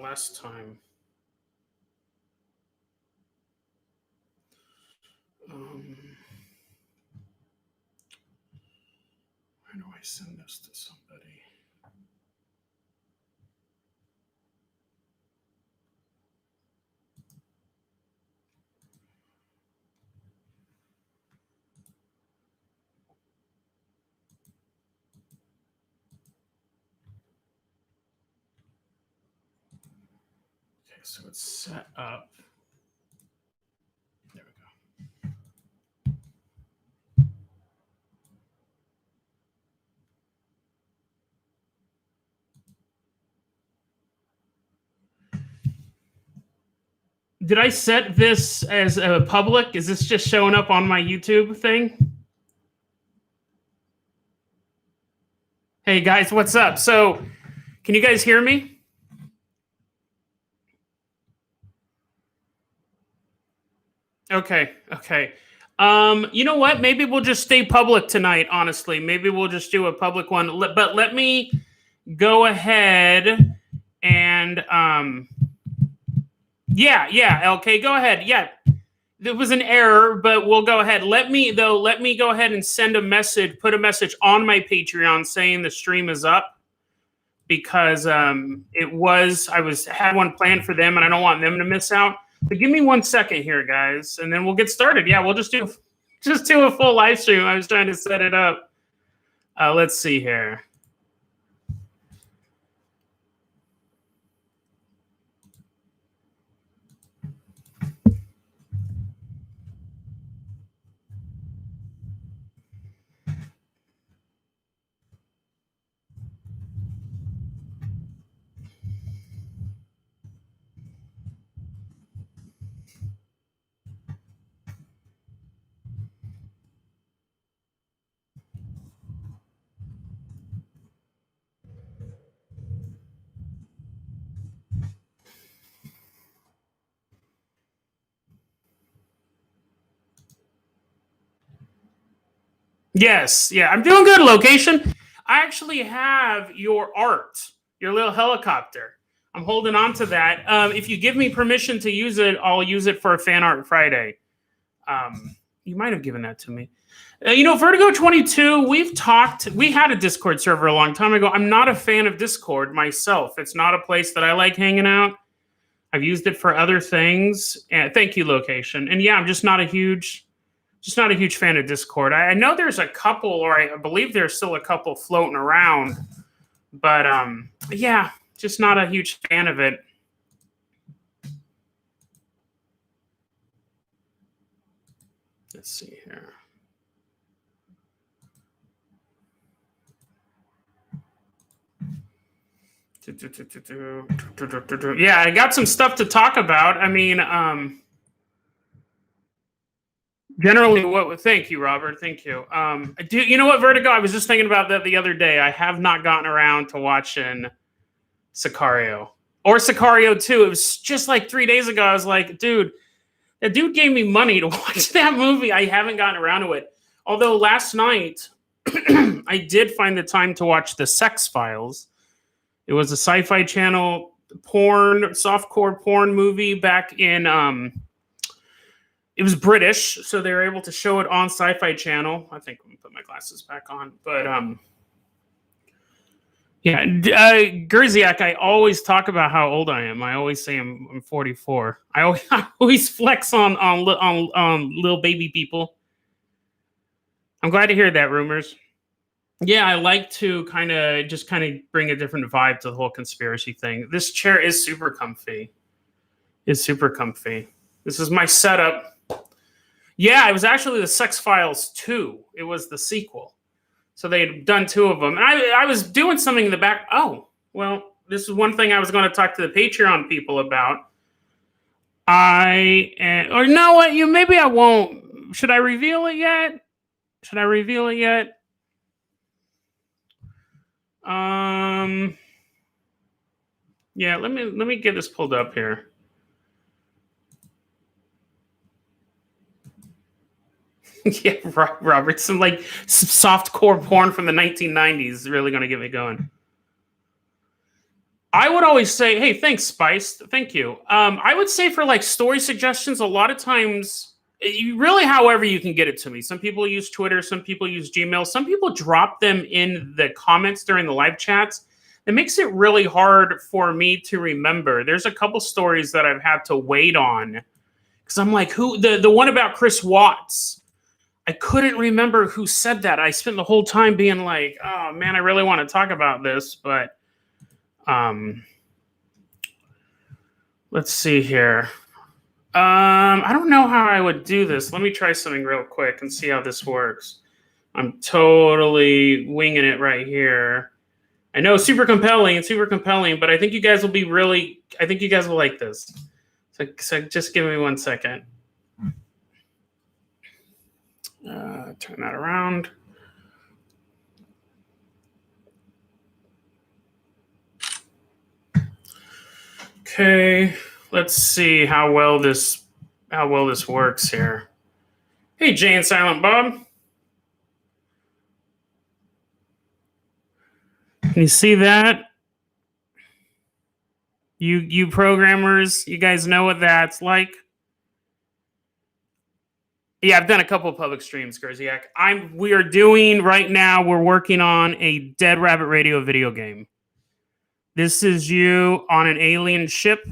last time. Where do I send this to somebody? Okay, so it's set up. There we go. Did I set this as a public? Is this just showing up on my YouTube thing? Hey guys, what's up? So, can you guys hear me? Okay. You know what? Maybe we'll just stay public tonight, honestly. Maybe we'll just do a public one. But let me go ahead and yeah, okay, go ahead. Yeah. There was an error, but we'll go ahead. Let me go ahead and send a message, put a message on my Patreon saying the stream is up, because I had one planned for them and I don't want them to miss out. But give me 1 second here, guys, and then we'll get started. Yeah, we'll just do a full live stream. I was trying to set it up. Let's see here. Yes, yeah, I'm doing good, location. I actually have your art, your little helicopter. I'm holding on to that. If you give me permission to use it, I'll use it for a Fan Art Friday. You might have given that to me. Vertigo 22, we had a Discord server a long time ago. I'm not a fan of Discord myself. It's not a place that I like hanging out. I've used it for other things. And thank you, location. And yeah, I'm just not a huge fan of Discord. I know there's a couple, or I believe there's still a couple floating around, but yeah, just not a huge fan of it. Let's see here. Yeah, I got some stuff to talk about. I mean, generally, thank you, Robert. Thank you. You know what, Vertigo? I was just thinking about that the other day. I have not gotten around to watching Sicario or Sicario 2. It was just like 3 days ago. I was like, dude, that dude gave me money to watch that movie. I haven't gotten around to it. Although last night, I did find the time to watch The Sex Files. It was a Sci-Fi Channel softcore porn movie back in... it was British, so they were able to show it on Sci-Fi Channel. I think I'm going to put my glasses back on. But, yeah. Gerziak, I always talk about how old I am. I always say I'm 44. I always flex on little baby people. I'm glad to hear that, Rumors. Yeah, I like to kind of bring a different vibe to the whole conspiracy thing. This chair is super comfy. This is my setup. Yeah, it was actually the Sex Files 2. It was the sequel. So they had done 2 of them. And I was doing something in the back. Oh, well, this is one thing I was going to talk to the Patreon people about. Maybe I won't. Should I reveal it yet? Yeah, let me get this pulled up here. Yeah, Robert, some soft core porn from the 1990s is really going to get me going. I would always say, hey, thanks, Spice. Thank you. I would say for like story suggestions, a lot of times, you really, however you can get it to me. Some people use Twitter, some people use Gmail, some people drop them in the comments during the live chats. It makes it really hard for me to remember. There's a couple stories that I've had to wait on because I'm like, who? The one about Chris Watts. I couldn't remember who said that. I spent the whole time being like, oh man, I really want to talk about this, but let's see here. I don't know how I would do this. Let me try something real quick and see how this works. I'm totally winging it right here. I know, super compelling, but I think you guys will I think you guys will like this. So just give me 1 second. Turn that around. Okay, let's see how well this works here. Hey, Jay and Silent Bob. Can you see that? You programmers, you guys know what that's like? Yeah, I've done a couple of public streams, Gerziak. We're working on a Dead Rabbit Radio video game. This is you on an alien ship.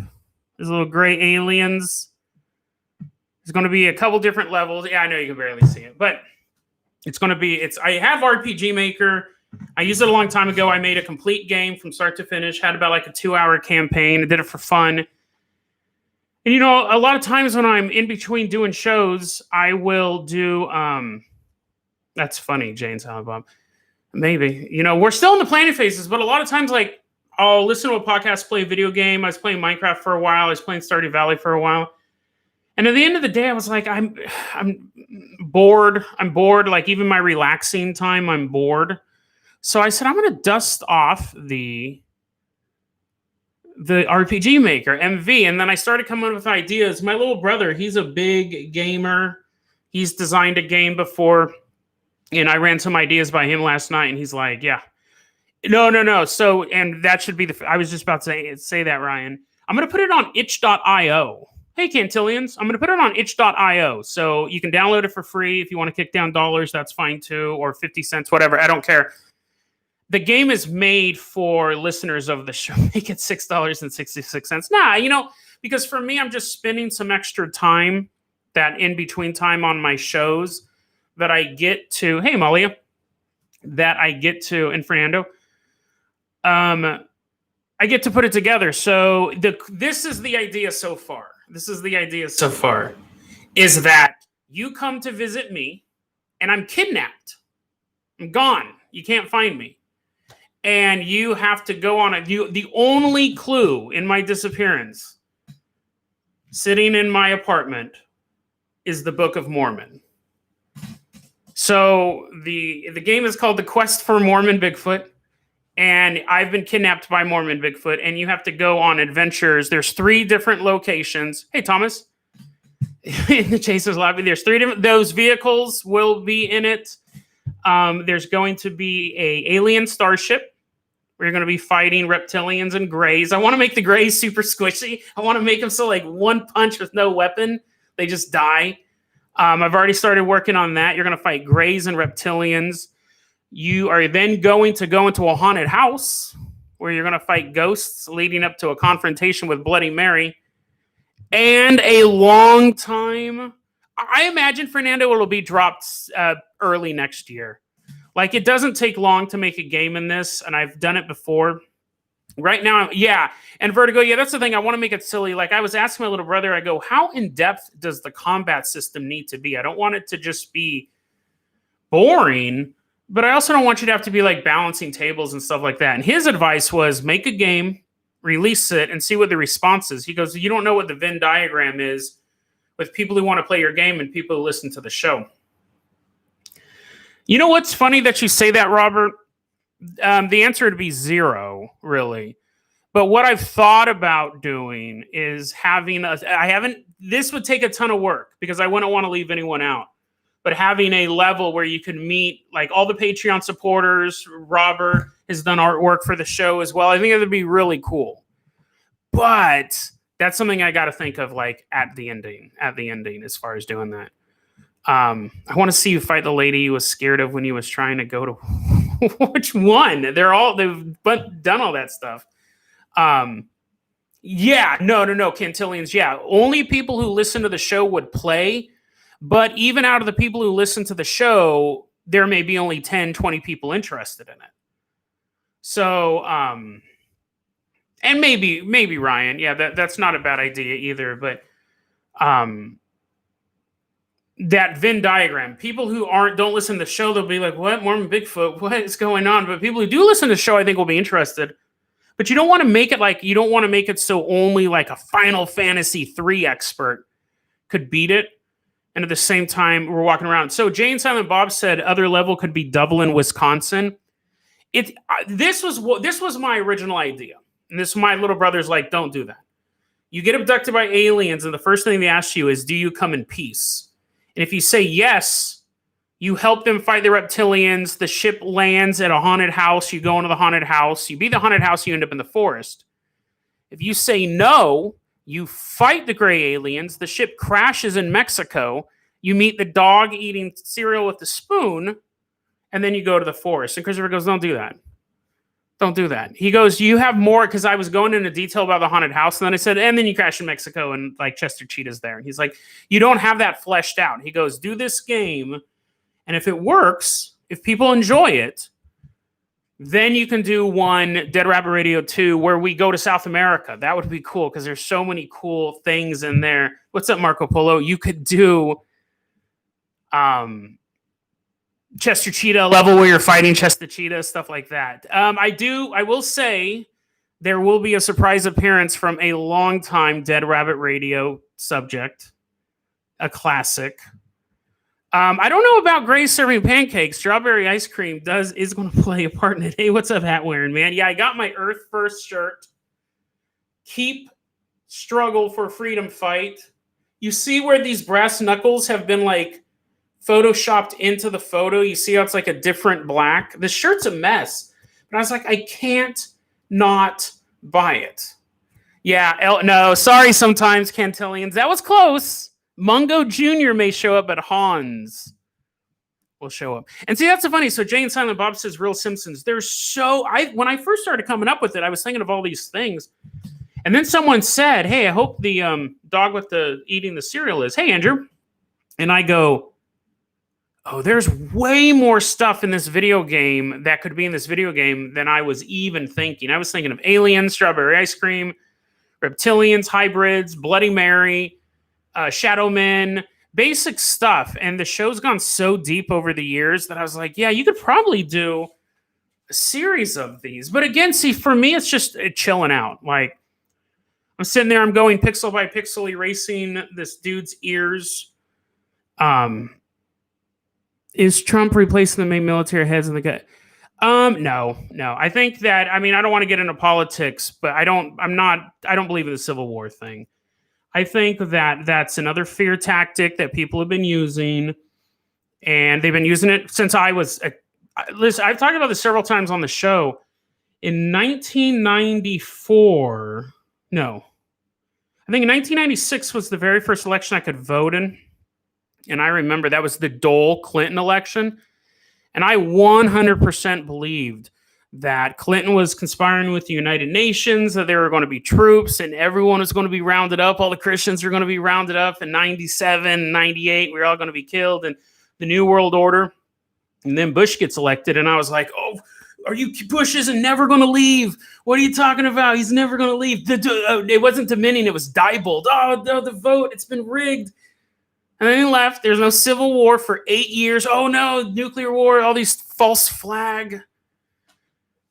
There's little gray aliens. There's going to be a couple different levels. Yeah, I know you can barely see it, but I have RPG Maker. I used it a long time ago. I made a complete game from start to finish, had about like a 2-hour campaign. I did it for fun. And, a lot of times when I'm in between doing shows, I will do, that's funny, Jane Silent Bob. Maybe, we're still in the planning phases, but a lot of times, like, I'll listen to a podcast, play a video game. I was playing Minecraft for a while. I was playing Stardew Valley for a while. And at the end of the day, I was like, I'm bored. I'm bored. Like, even my relaxing time, I'm bored. So I said, I'm going to dust off the RPG Maker, MV. And then I started coming up with ideas. My little brother, he's a big gamer. He's designed a game before. And I ran some ideas by him last night. And he's like, yeah. No. So, and that should be I was just about to say that, Ryan. I'm going to put it on itch.io. Hey, Cantillions. I'm going to put it on itch.io. So you can download it for free. If you want to kick down dollars, that's fine too. Or 50 cents, whatever. I don't care. The game is made for listeners of the show. Make it $6.66. Nah, because for me, I'm just spending some extra time, that in between time on my shows that I get to. Hey, Malia. That I get to, and Fernando. I get to put it together. So this is the idea so far. Is that you come to visit me, and I'm kidnapped. I'm gone. You can't find me. And you have to go on the only clue in my disappearance, sitting in my apartment, is the Book of Mormon. So the game is called The Quest for Mormon Bigfoot. And I've been kidnapped by Mormon Bigfoot, and you have to go on adventures. There's 3 different locations. Hey, Thomas. In the Chaser's lobby, there's 3 different. Those vehicles will be in it. There's going to be a alien starship. We're going to be fighting reptilians and grays. I want to make the grays super squishy. I want to make them so, like, one punch with no weapon, they just die. I've already started working on that. You're going to fight grays and reptilians. You are then going to go into a haunted house where you're going to fight ghosts, leading up to a confrontation with Bloody Mary. And a long time. I imagine, Fernando, it'll be dropped early next year. Like, it doesn't take long to make a game in this, and I've done it before. Right now, yeah. And Vertigo, yeah, that's the thing. I want to make it silly. Like, I was asking my little brother, I go, how in-depth does the combat system need to be? I don't want it to just be boring, but I also don't want you to have to be, like, balancing tables and stuff like that. And his advice was, make a game, release it, and see what the response is. He goes, you don't know what the Venn diagram is with people who want to play your game and people who listen to the show. You know what's funny that you say that, Robert? The answer would be 0, really. But what I've thought about doing is this would take a ton of work because I wouldn't want to leave anyone out. but having a level where you can meet like all the Patreon supporters. Robert has done artwork for the show as well. I think it would be really cool. But that's something I got to think of like at the ending as far as doing that. I want to see you fight the lady you was scared of when you was trying to go to which one? They've done all that stuff. Yeah, no, Cantillions. Yeah, only people who listen to the show would play. But even out of the people who listen to the show, there may be only 10, 20 people interested in it. So, and maybe Ryan. Yeah, that's not a bad idea either. But that Venn diagram, people who don't listen to the show, they'll be like, what? Mormon Bigfoot? What is going on? But people who do listen to the show, I think will be interested. But you don't want to make it so only like a Final Fantasy 3 expert could beat it. And at the same time, we're walking around. So Jane Silent Bob said other level could be Dublin, Wisconsin. This was my original idea. And my little brother's like, don't do that. You get abducted by aliens, and the first thing they ask you is, do you come in peace? And if you say yes, you help them fight the reptilians. The ship lands at a haunted house. You go into the haunted house. You beat the haunted house. You end up in the forest. If you say no, you fight the gray aliens. The ship crashes in Mexico. You meet the dog eating cereal with the spoon. And then you go to the forest. And Christopher goes, don't do that. Don't do that. He goes, you have more, because I was going into detail about the haunted house. And then I said, and then you crash in Mexico and like Chester Cheetah's there. And he's like, you don't have that fleshed out. He goes, do this game. And if it works, if people enjoy it, then you can do one Dead Rabbit Radio 2 where we go to South America. That would be cool because there's so many cool things in there. What's up, Marco Polo? You could do Chester Cheetah level where you're fighting Chester Cheetah, stuff like that. I will say there will be a surprise appearance from a longtime Dead Rabbit Radio subject, a classic. I don't know about Gray serving pancakes. Strawberry ice cream is going to play a part in it. Hey, what's up, hat wearing, man? Yeah, I got my Earth First shirt. Keep struggle for freedom fight. You see where these brass knuckles have been like photoshopped into the photo. You see how it's like a different black. The shirt's a mess. But I was like, I can't not buy it. Yeah, no, sorry sometimes, Cantillians. That was close. Mungo Jr. may show up, but Hans will show up. And see, that's so funny. So Jane Silent Bob says Real Simpsons. When I first started coming up with it, I was thinking of all these things. And then someone said, hey, I hope the dog with the eating the cereal is, hey, Andrew. And I go, oh, there's way more stuff in this video game that could be in this video game than I was even thinking. I was thinking of aliens, strawberry ice cream, reptilians, hybrids, Bloody Mary, Shadow Men, basic stuff. And the show's gone so deep over the years that I was like, yeah, you could probably do a series of these. But again, see, for me, it's just chilling out. Like, I'm sitting there, I'm going pixel by pixel, erasing this dude's ears. Is Trump replacing the main military heads in the gut? No. I think that, I don't want to get into politics, but I don't believe in the Civil War thing. I think that that's another fear tactic that people have been using, and they've been using it since I was. Listen, I've talked about this several times on the show. In 1994, no, I think in 1996 was the very first election I could vote in, and I remember that was the Dole Clinton election, and I 100% believed that Clinton was conspiring with the United Nations, that there were going to be troops and everyone was going to be rounded up. All the Christians were going to be rounded up in 97, 98. We were all going to be killed and the New World Order. And then Bush gets elected. And I was like, oh, Bush isn't never going to leave. What are you talking about? He's never going to leave. It wasn't Dominion. It was Diebold. Oh, no, the vote. It's been rigged. And then he left. There's no Civil War for 8 years. Oh, no, nuclear war. All these false flag.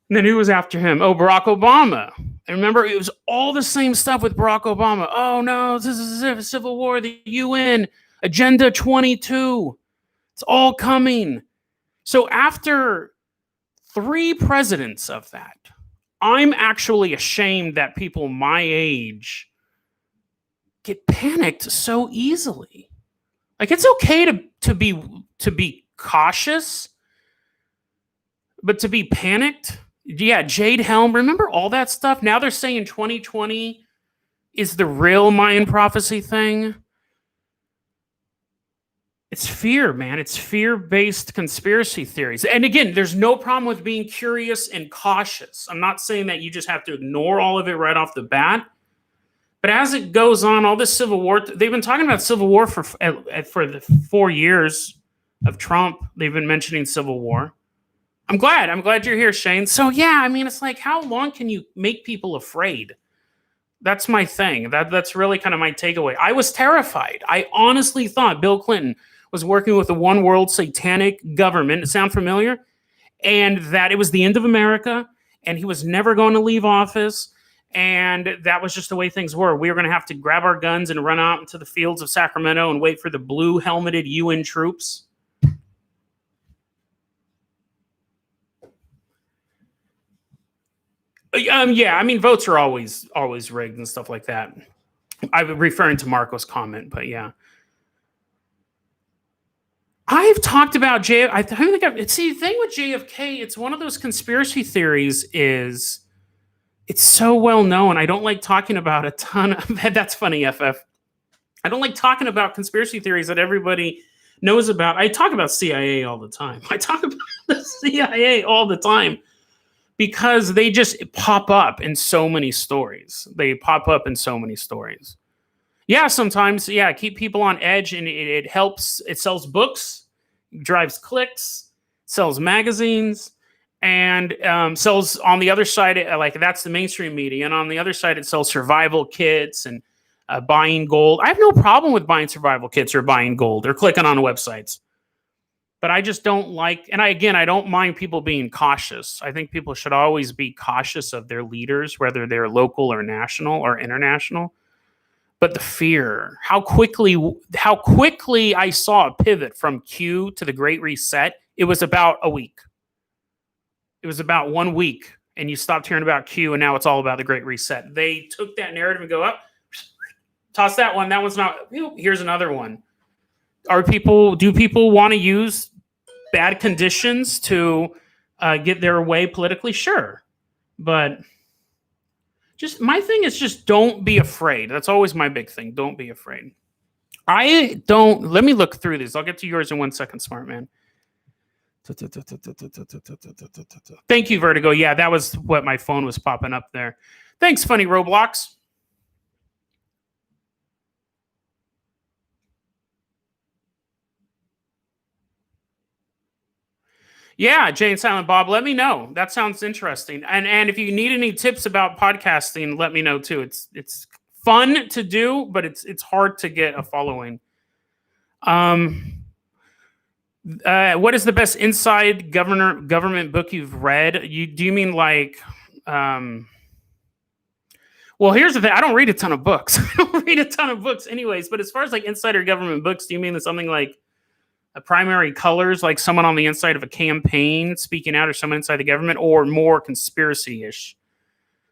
And then who was after him? Oh, Barack Obama. And remember, it was all the same stuff with Barack Obama. Oh, no, this is a civil war, the UN, Agenda 22. It's all coming. So after 3 presidents of that, I'm actually ashamed that people my age get panicked so easily. Like, it's okay to be cautious, but to be panicked. Yeah, Jade Helm. Remember all that stuff? Now they're saying 2020 is the real Mayan prophecy thing. It's fear, man. It's fear-based conspiracy theories. And again, there's no problem with being curious and cautious. I'm not saying that you just have to ignore all of it right off the bat. But as it goes on, all this civil war, they've been talking about civil war for the 4 years of Trump. They've been mentioning civil war. I'm glad you're here, Shane. So yeah, I mean, it's like, how long can you make people afraid? That's my thing. That's really kind of my takeaway. I was terrified. I honestly thought Bill Clinton was working with a one world satanic government. Sound familiar? And that it was the end of America, and he was never going to leave office. And that was just the way things were. We were going to have to grab our guns and run out into the fields of Sacramento and wait for the blue helmeted UN troops. Yeah, I mean, votes are always rigged and stuff like that. I'm referring to Marco's comment, but yeah. I've talked about see, the thing with JFK, it's one of those conspiracy theories is it's so well known. I don't like talking about a ton of that's funny, FF. I don't like talking about conspiracy theories that everybody knows about. I talk about CIA all the time. I talk about the CIA all the time because they just pop up in so many stories. Yeah, sometimes, yeah, keep people on edge, and it helps. It sells books, drives clicks, sells magazines, and sells on the other side, like that's the mainstream media. And on the other side, it sells survival kits and buying gold. I have no problem with buying survival kits or buying gold or clicking on websites. But I just don't like, and I don't mind people being cautious. I think people should always be cautious of their leaders, whether they're local or national or international. But the fear, how quickly I saw a pivot from Q to the Great Reset. It was about a week. It was about 1 week, and you stopped hearing about Q, and now it's all about the Great Reset. They took that narrative and go up, toss that one. That one's not. Here's another one. Do people want to use bad conditions to get their way politically? Sure, but just my thing is just don't be afraid. That's always my big thing. Don't be afraid. Let me look through these. I'll get to yours in 1 second, smart man. Thank you, Vertigo. Yeah, that was what my phone was popping up there. Thanks, funny Roblox. Yeah, Jane Silent Bob, let me know. That sounds interesting. And if you need any tips about podcasting, let me know too. It's fun to do, but it's hard to get a following. What is the best inside government book you've read? Do you mean like well, here's the thing. I don't read a ton of books. Anyways, but as far as like insider government books, do you mean something like a primary colors, like someone on the inside of a campaign speaking out, or someone inside the government, or more conspiracy-ish?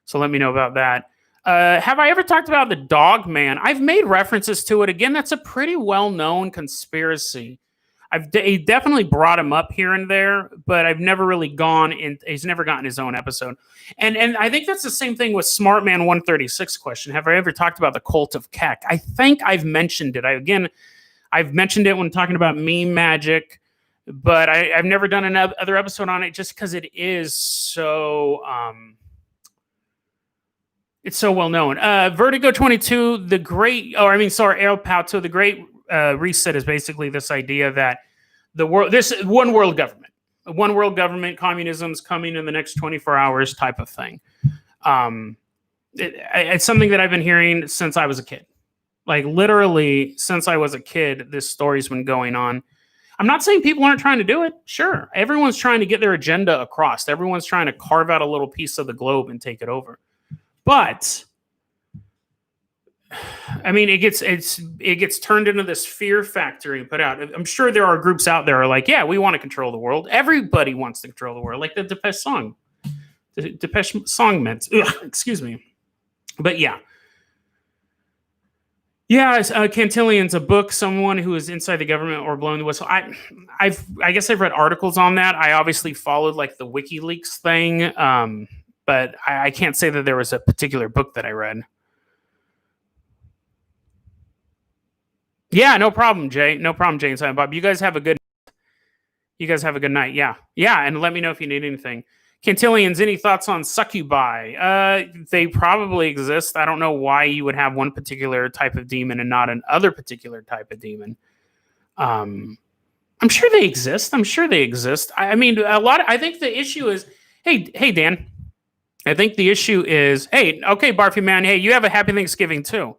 So let me know about that. Have I ever talked about the Dog Man? I've made references to it. Again, that's a pretty well-known conspiracy. I've definitely brought him up here and there, but I've never really gone in. He's never gotten his own episode. And I think that's the same thing with Smartman 136 question. Have I ever talked about the cult of Keck? I think I've mentioned it. I've mentioned it when talking about meme magic, but I've never done another episode on it just because it is so it's so well known. Vertigo 22, the great, Arrow Pauto, the Great Reset is basically this idea that this one world government, communism's coming in the next 24 hours type of thing. It's something that I've been hearing since I was a kid. Like literally since I was a kid, this story's been going on. I'm not saying people aren't trying to do it. Sure. Everyone's trying to get their agenda across. Everyone's trying to carve out a little piece of the globe and take it over. But I mean, it gets turned into this fear factory and put out. I'm sure there are groups out there who are like, yeah, we want to control the world. Everybody wants to control the world, like the Depeche song. The Depeche song meant. Excuse me. But yeah. Yeah, Cantillion's a book. Someone who is inside the government or blowing the whistle. I guess I've read articles on that. I obviously followed like the WikiLeaks thing, but I can't say that there was a particular book that I read. Yeah, no problem, Jay. No problem, Jay and Silent Bob. You guys have a good night. Yeah. Yeah, and let me know if you need anything. Cantillions, any thoughts on succubi? They probably exist. I don't know why you would have one particular type of demon and not another particular type of demon. I'm sure they exist. I mean, I think the issue is, hey, Dan. I think the issue is, hey, okay, Barfy Man, hey, you have a happy Thanksgiving too.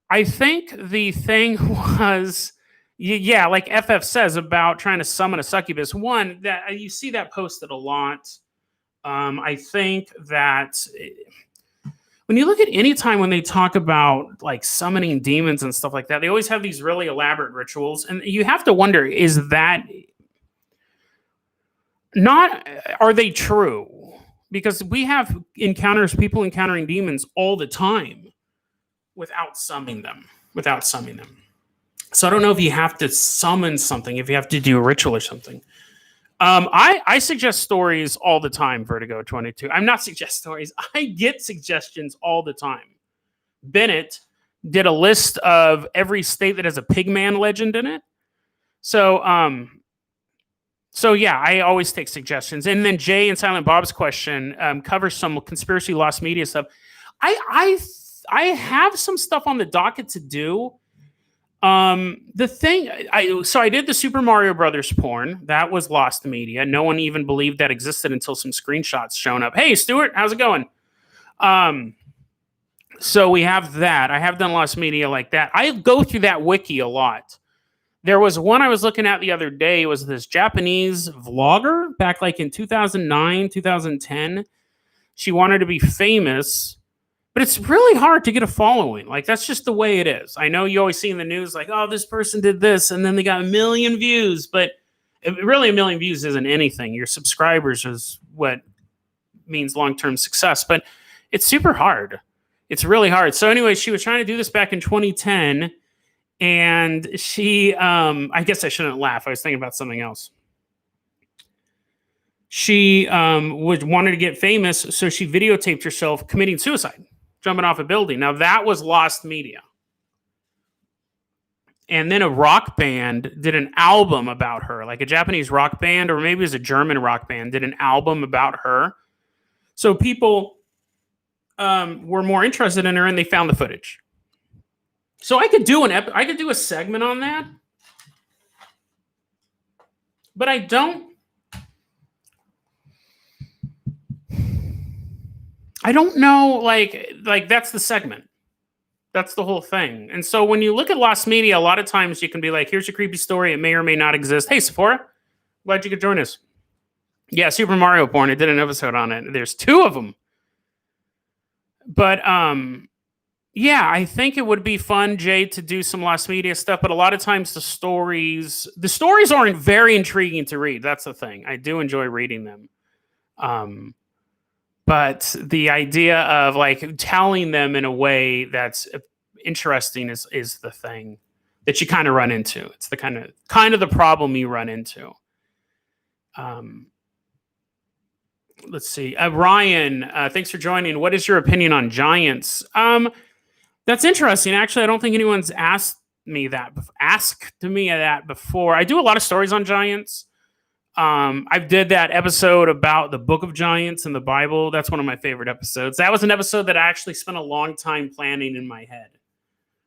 I think the thing was, yeah, like FF says about trying to summon a succubus. One, that you see that posted a lot. I think that when you look at any time when they talk about like summoning demons and stuff like that, they always have these really elaborate rituals. And you have to wonder, are they true? Because we have people encountering demons all the time without summoning them. So I don't know if you have to summon something, if you have to do a ritual or something. I suggest stories all the time, Vertigo 22. I'm not suggest stories. I get suggestions all the time. Bennett did a list of every state that has a Pigman legend in it. So yeah, I always take suggestions. And then Jay and Silent Bob's question covers some conspiracy lost media stuff. I have some stuff on the docket to do. I did the Super Mario Brothers porn. That was lost media. No one even believed that existed until some screenshots shown up. Hey, Stuart, how's it going? So we have that. I have done lost media like that. I go through that wiki a lot. There was one I was looking at the other day. It was this Japanese vlogger back like in 2009, 2010. She wanted to be famous. But it's really hard to get a following. Like, that's just the way it is. I know you always see in the news, like, oh, this person did this, and then they got 1 million views. But really, 1 million views isn't anything. Your subscribers is what means long-term success. But it's super hard. It's really hard. So anyway, she was trying to do this back in 2010. And she, I guess I shouldn't laugh. I was thinking about something else. She wanted to get famous, so she videotaped herself committing suicide. Jumping off a building. Now, that was lost media. And then a rock band did an album about her, like a Japanese rock band, or maybe it was a German rock band, did an album about her. So people were more interested in her, and they found the footage. So I could do a segment on that. But I don't know, like that's the segment. That's the whole thing. And so when you look at lost media, a lot of times you can be like, here's a creepy story. It may or may not exist. Hey, Sephora, glad you could join us. Yeah, Super Mario porn. I did an episode on it. There's 2 of them. But yeah, I think it would be fun, Jay, to do some lost media stuff. But a lot of times the stories aren't very intriguing to read. That's the thing. I do enjoy reading them. But the idea of like telling them in a way that's interesting is the thing that you kind of run into. It's the kind of the problem you run into. Let's see. Ryan, thanks for joining. What is your opinion on giants? That's interesting. Actually, I don't think anyone's asked me that before. I do a lot of stories on giants. I did that episode about the Book of Giants in the Bible. That's one of my favorite episodes. That was an episode that I actually spent a long time planning in my head.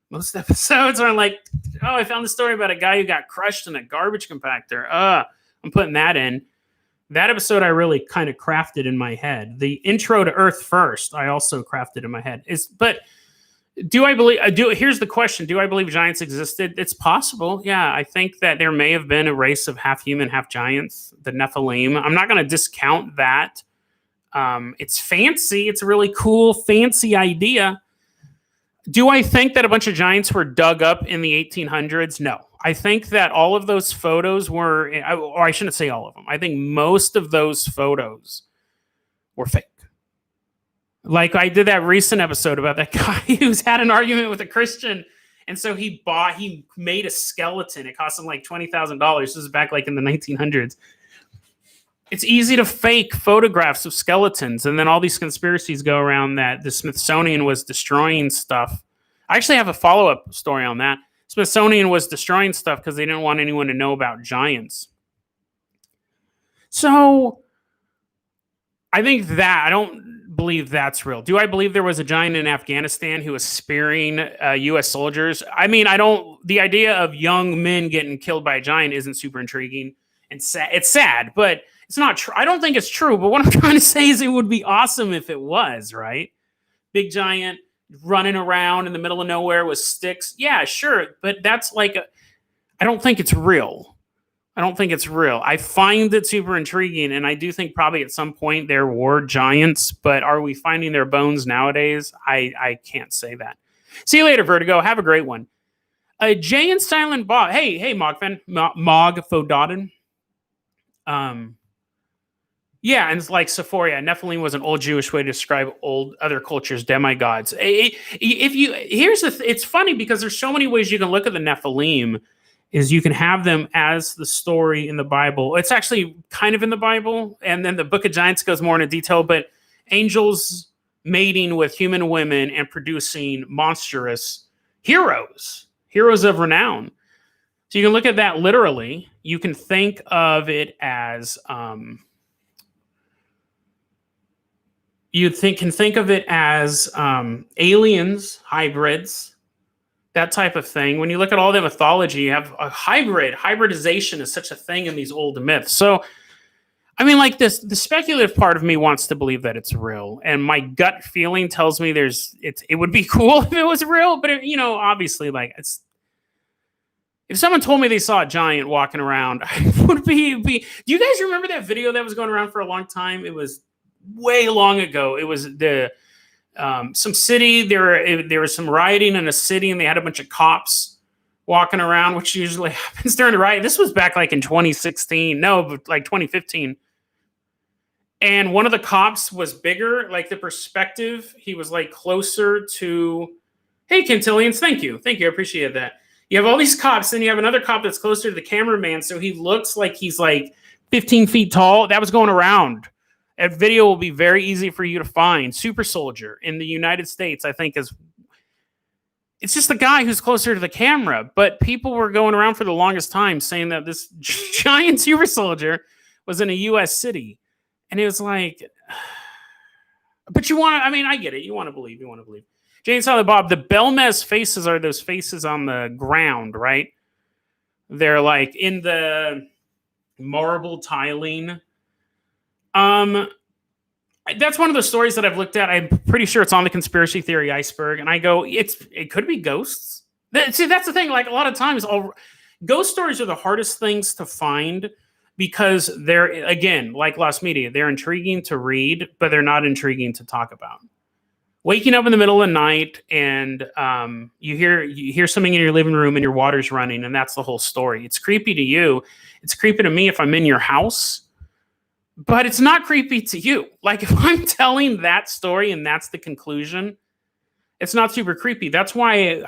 Most episodes are like, oh, I found the story about a guy who got crushed in a garbage compactor. I'm putting that in. That episode I really kind of crafted in my head. The intro to Earth First, I also crafted in my head. Here's the question. Do I believe giants existed? It's possible. Yeah, I think that there may have been a race of half human, half giants, the Nephilim. I'm not going to discount that. It's fancy. It's a really cool, fancy idea. Do I think that a bunch of giants were dug up in the 1800s? No. I think that all of those photos were, or I shouldn't say all of them. I think most of those photos were fake. Like I did that recent episode about that guy who's had an argument with a Christian. And so he made a skeleton. It cost him like $20,000. This is back like in the 1900s. It's easy to fake photographs of skeletons. And then all these conspiracies go around that the Smithsonian was destroying stuff. I actually have a follow-up story on that. Smithsonian was destroying stuff because they didn't want anyone to know about giants. So I think that I don't believe that's real. Do I believe there was a giant in Afghanistan who was spearing U.S. soldiers? I mean, I don't. The idea of young men getting killed by a giant isn't super intriguing and sad. It's sad, but it's not true. I don't think it's true. But what I'm trying to say is, it would be awesome if it was, right? Big giant running around in the middle of nowhere with sticks. Yeah, sure, but that's like I don't think it's real. I don't think it's real. I find it super intriguing, and I do think probably at some point there were giants, but are we finding their bones nowadays? I can't say that. See you later, Vertigo. Have a great one. Jay and Silent Bob. Hey, Mogfan. Mog Fododen. Yeah, and it's like Sephora. Nephilim was an old Jewish way to describe old other cultures' demigods. It's funny because there's so many ways you can look at the Nephilim. Is you can have them as the story in the Bible. It's actually kind of in the Bible, and then the Book of Giants goes more into detail, but angels mating with human women and producing monstrous heroes of renown. So you can look at that literally. You can think of it as aliens, hybrids, that type of thing. When you look at all the mythology, you have a hybridization is such a thing in these old myths. So, I mean, like the speculative part of me wants to believe that it's real, and my gut feeling tells me it would be cool if it was real, but obviously, like if someone told me they saw a giant walking around, I would be. Do you guys remember that video that was going around for a long time? It was way long ago. It was some city. There was some rioting in a city, and they had a bunch of cops walking around, which usually happens during a riot. This was back like in 2016. No, but like 2015. And one of the cops was bigger, like the perspective. He was like closer to. Hey, Quintillions, thank you, I appreciate that. You have all these cops, then you have another cop that's closer to the cameraman, so he looks like he's like 15 feet tall. That was going around. That video will be very easy for you to find. Super Soldier in the United States, I think, it's just the guy who's closer to the camera. But people were going around for the longest time saying that this giant Super Soldier was in a U.S. city. And it was like, but I get it. You want to believe. Jane Silent Bob, the Belmez faces are those faces on the ground, right? They're like in the marble tiling. That's one of the stories that I've looked at. I'm pretty sure it's on the conspiracy theory iceberg, and I go, it could be ghosts. See, that's the thing. Like a lot of times, ghost stories are the hardest things to find because they're, again, like Lost Media, they're intriguing to read, but they're not intriguing to talk about. Waking up in the middle of the night and you hear something in your living room and your water's running, and that's the whole story. It's creepy to you. It's creepy to me if I'm in your house. But it's not creepy to you. Like if I'm telling that story and that's the conclusion, it's not super creepy. That's why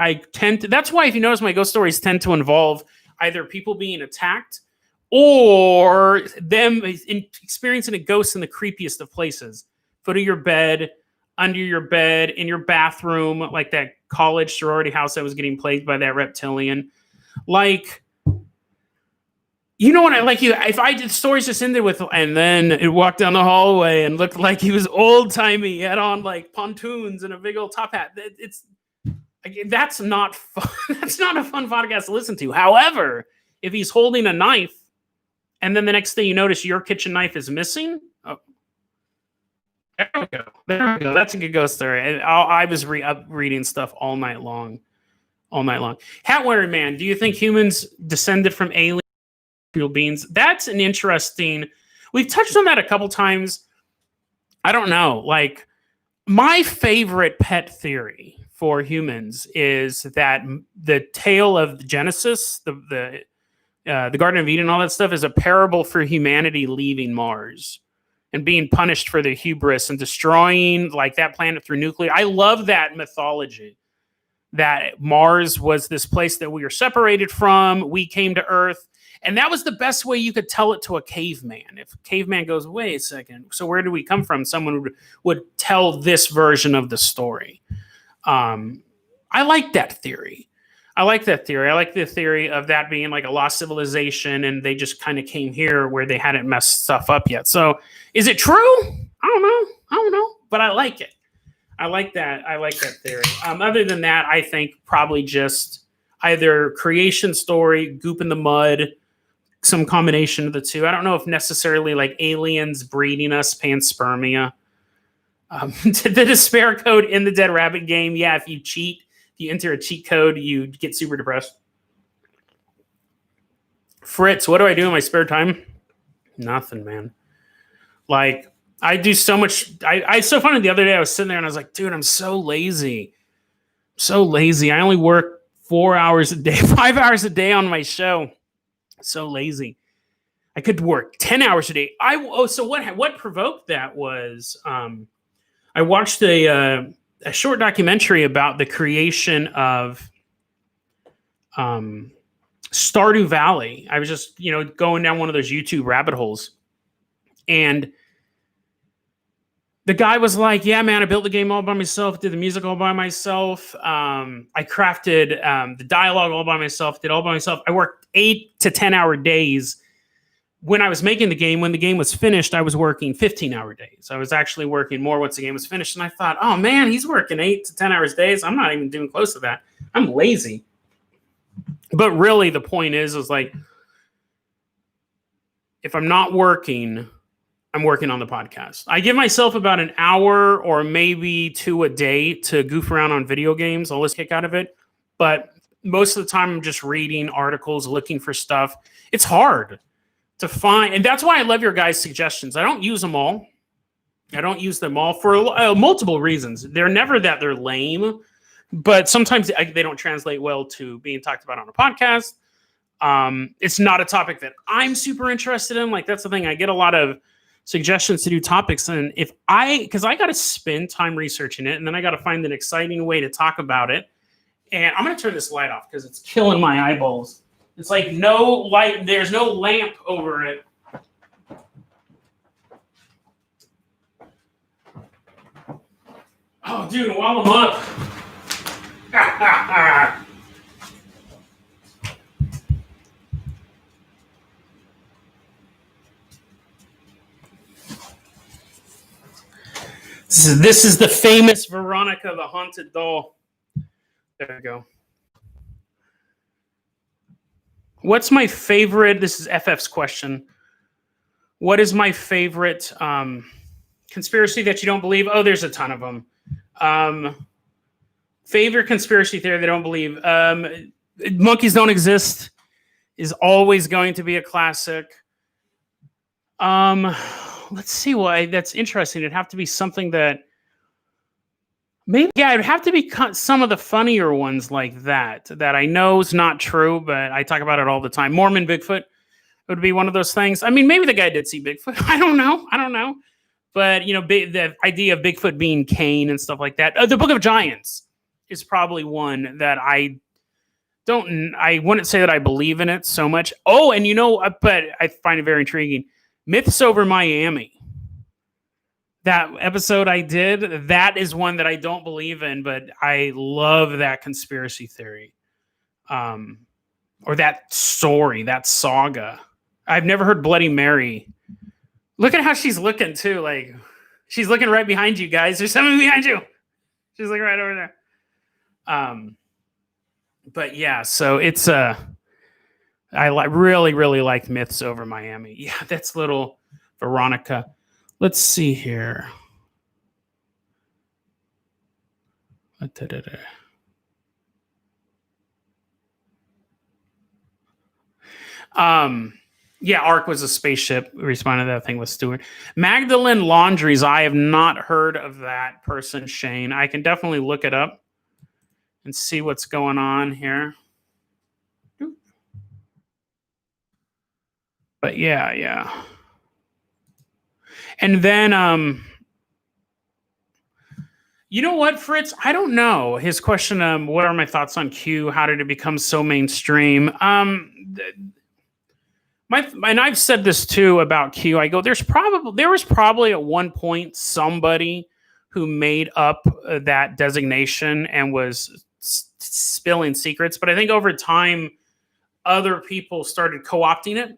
that's why if you notice my ghost stories tend to involve either people being attacked or them experiencing a ghost in the creepiest of places. Foot of your bed, under your bed, in your bathroom, like that college sorority house that was getting plagued by that reptilian. Like, you know what I like? If I did stories just ended with, and then it walked down the hallway and looked like he was old timey, had on like pontoons and a big old top hat. That's not fun. That's not a fun podcast to listen to. However, if he's holding a knife, and then the next thing you notice your kitchen knife is missing, there we go. That's a good ghost story. I was reading stuff all night long. Hat wearing man, do you think humans descended from aliens? Beings. That's an interesting. We've touched on that a couple times. I don't know. Like my favorite pet theory for humans is that the tale of Genesis, the Garden of Eden, all that stuff is a parable for humanity leaving Mars and being punished for their hubris and destroying like that planet through nuclear. I love that mythology, that Mars was this place that we were separated from. We came to Earth. And that was the best way you could tell it to a caveman. If a caveman goes, wait a second, so where do we come from? Someone would tell this version of the story. I like that theory. I like the theory of that being like a lost civilization and they just kind of came here where they hadn't messed stuff up yet. So is it true? I don't know. But I like it. I like that theory. Other than that, I think probably just either creation story, goop in the mud, some combination of the two. I don't know if necessarily like aliens breeding us, panspermia. The despair code in the Dead Rabbit game. Yeah, if you enter a cheat code, you get super depressed. Fritz, what do I do in my spare time? Nothing, man. Like, I do so much. It's so funny. The other day I was sitting there and I was like, dude, I'm so lazy. I only work 4 hours a day, 5 hours a day on my show. So lazy. I could work 10 hours a day. So what provoked that was I watched a short documentary about the creation of Stardew Valley. I was just, going down one of those YouTube rabbit holes. And the guy was like, yeah, man, I built the game all by myself, did the music all by myself. I crafted the dialogue all by myself, did all by myself. I worked 8 to 10 hour days when I was making the game. When the game was finished, I was working 15-hour days. I was actually working more once the game was finished. And I thought, oh, man, he's working 8 to 10 hours days. I'm not even doing close to that. I'm lazy. But really, the point is like, if I'm not working, I'm working on the podcast. I give myself about an hour or maybe 2 a day to goof around on video games. I'll just kick out of it. But most of the time, I'm just reading articles, looking for stuff. It's hard to find. And that's why I love your guys' suggestions. I don't use them all. For multiple reasons. They're never that they're lame, but sometimes they don't translate well to being talked about on a podcast. It's not a topic that I'm super interested in. Like, that's the thing. I get a lot of suggestions to do topics, and because I got to spend time researching it, and then I got to find an exciting way to talk about it. And I'm going to turn this light off because it's killing my eyeballs. It's like no light. There's no lamp over it. Oh, dude, while I'm up. This is the famous Veronica the Haunted Doll. There we go. What's my favorite? This is FF's question. What is my favorite conspiracy that you don't believe? Oh, there's a ton of them. Favorite conspiracy theory that I don't believe. Monkeys don't exist is always going to be a classic. Let's see why that's interesting. It'd have to be something that it'd have to be some of the funnier ones like that I know is not true, but I talk about it all the time. Mormon Bigfoot would be one of those things. I mean, maybe the guy did see Bigfoot. I don't know. But, the idea of Bigfoot being Cain and stuff like that. The Book of Giants is probably one that I wouldn't say that I believe in it so much. Oh, and but I find it very intriguing. Myths over Miami. That episode I did, that is one that I don't believe in, but I love that conspiracy theory. Or that story, that saga. I've never heard Bloody Mary. Look at how she's looking, too. Like, she's looking right behind you, guys. There's someone behind you. She's looking right over there. But yeah, so it's I really, really liked Myths over Miami. Yeah, that's little Veronica. Let's see here. Yeah, Ark was a spaceship. We responded to that thing with Stewart. Magdalene Laundries. I have not heard of that person, Shane. I can definitely look it up and see what's going on here. But yeah. And then, you know what, Fritz? I don't know. His question, what are my thoughts on Q? How did it become so mainstream? And I've said this too about Q. I go, there was probably at one point somebody who made up that designation and was spilling secrets. But I think over time, other people started co-opting it.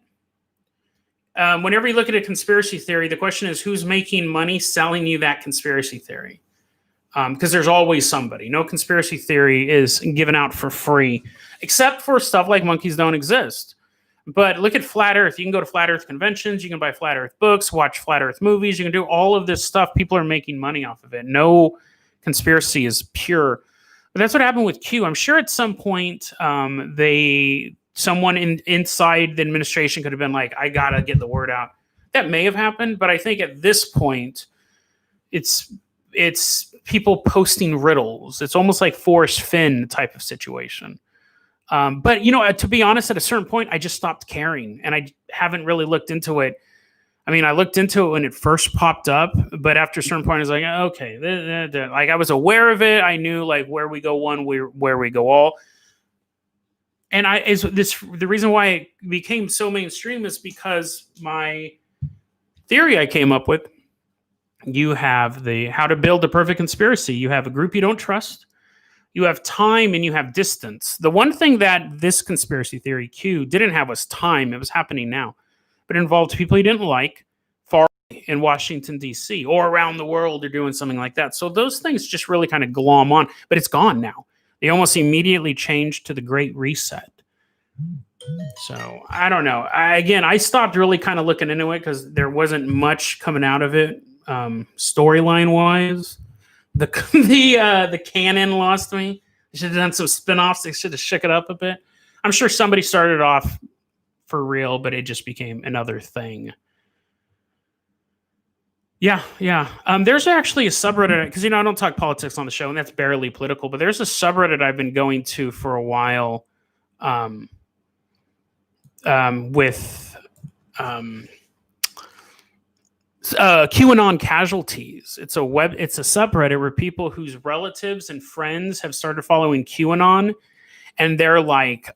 Whenever you look at a conspiracy theory, the question is who's making money selling you that conspiracy theory? Because there's always somebody. No conspiracy theory is given out for free, except for stuff like monkeys don't exist. But look at Flat Earth. You can go to Flat Earth conventions. You can buy Flat Earth books, watch Flat Earth movies. You can do all of this stuff. People are making money off of it. No conspiracy is pure. But that's what happened with Q. I'm sure at some point someone inside the administration could have been like, I got to get the word out. That may have happened. But I think at this point, it's people posting riddles. It's almost like Forrest Finn type of situation. But, to be honest, at a certain point, I just stopped caring and I haven't really looked into it. I mean, I looked into it when it first popped up, but after a certain point, I was like, okay, like I was aware of it. I knew like where we go one, where we go all. And the reason why it became so mainstream is because my theory I came up with, you have how to build a perfect conspiracy. You have a group you don't trust. You have time and you have distance. The one thing that this conspiracy theory Q didn't have was time. It was happening now. But it involved people you didn't like far in Washington, D.C. or around the world or doing something like that. So those things just really kind of glom on. But it's gone now. They almost immediately changed to the Great Reset. So I don't know. I stopped really kind of looking into it because there wasn't much coming out of it storyline-wise. The canon lost me. They should have done some spinoffs. They should have shook it up a bit. I'm sure somebody started off for real, but it just became another thing. Yeah. There's actually a subreddit because I don't talk politics on the show, and that's barely political. But there's a subreddit I've been going to for a while, with QAnon casualties. It's a subreddit where people whose relatives and friends have started following QAnon, and they're like,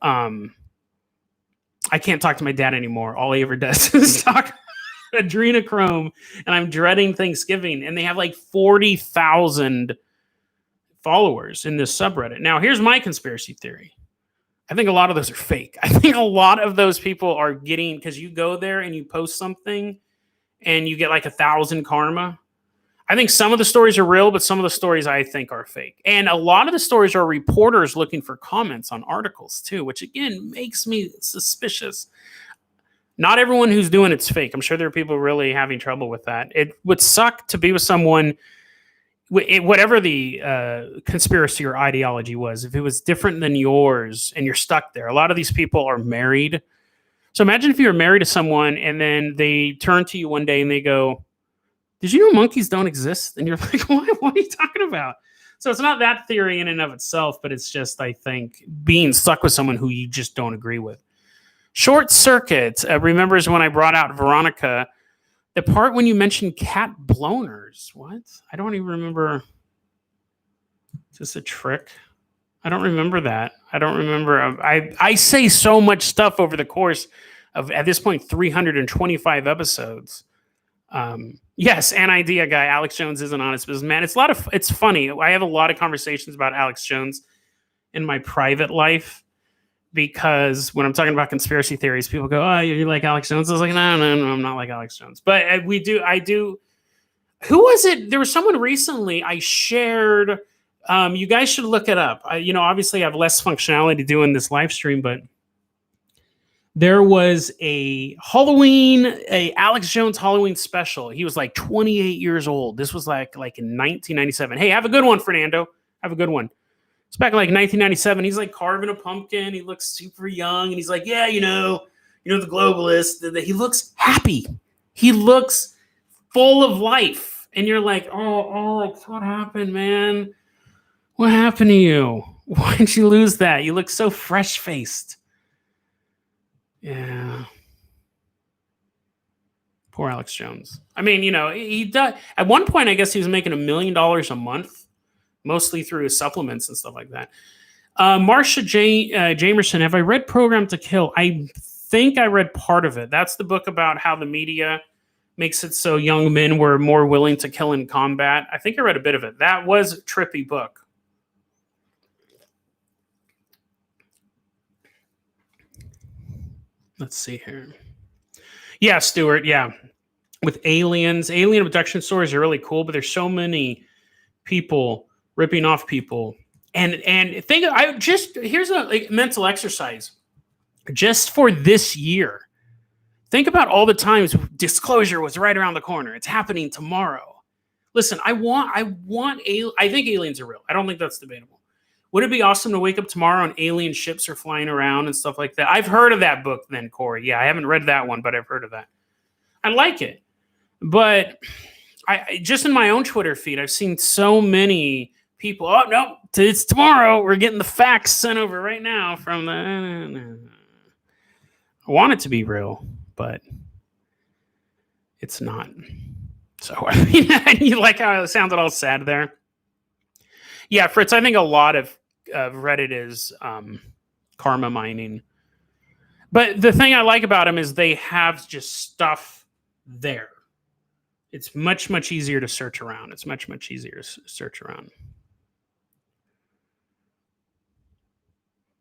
I can't talk to my dad anymore. All he ever does is talk adrenochrome, and I'm dreading Thanksgiving. And they have like 40,000 followers in this subreddit. Now, here's my conspiracy theory. I think a lot of those are fake. I think a lot of those people are getting, because you go there and you post something and you get like 1,000 karma. I think some of the stories are real, but some of the stories I think are fake. And a lot of the stories are reporters looking for comments on articles too, which again makes me suspicious. Not everyone who's doing it's fake. I'm sure there are people really having trouble with that. It would suck to be with someone, whatever the conspiracy or ideology was, if it was different than yours and you're stuck there. A lot of these people are married. So imagine if you were married to someone and then they turn to you one day and they go, did you know monkeys don't exist? And you're like, what are you talking about? So it's not that theory in and of itself, but it's just, I think, being stuck with someone who you just don't agree with. Short Circuit remembers when I brought out Veronica, the part when you mentioned cat blowers. What? I don't even remember. Is this a trick? I don't remember that. I don't remember. I say so much stuff over the course of, at this point, 325 episodes. Yes, an idea guy. Alex Jones is an honest businessman. It's funny. I have a lot of conversations about Alex Jones in my private life because when I'm talking about conspiracy theories, people go, "Oh, you like Alex Jones?" I was like, "No, I'm not like Alex Jones." But I do. Who was it? There was someone recently I shared. You guys should look it up. Obviously I have less functionality doing this live stream, but there was a Alex Jones Halloween special. He was like 28 years old. This was like in 1997. Hey, have a good one, Fernando. Have a good one. It's back in like 1997. He's like carving a pumpkin. He looks super young. And he's like, yeah, the globalist. He looks happy. He looks full of life. And you're like, oh, what happened, man? What happened to you? Why did you lose that? You look so fresh-faced. Yeah. Poor Alex Jones. I mean, he does. At one point, I guess he was making $1 million a month, mostly through his supplements and stuff like that. Marsha Jamerson, have I read Program to Kill? I think I read part of it. That's the book about how the media makes it so young men were more willing to kill in combat. I think I read a bit of it. That was a trippy book. Let's see here. Yeah, Stuart. Yeah. With aliens, alien abduction stories are really cool, but there's so many people ripping off people. And here's a mental exercise. Just for this year, think about all the times disclosure was right around the corner. It's happening tomorrow. Listen, I think aliens are real. I don't think that's debatable. Would it be awesome to wake up tomorrow and alien ships are flying around and stuff like that? I've heard of that book then, Corey. Yeah, I haven't read that one, but I've heard of that. I like it. But I just in my own Twitter feed, I've seen so many people, oh, no, it's tomorrow. We're getting the facts sent over right now from the... I want it to be real, but it's not. So, I mean, you like how it sounded all sad there? Yeah, Fritz, I think a lot of Reddit is karma mining. But the thing I like about them is they have just stuff there. It's much, much easier to search around. It's much, much easier to search around.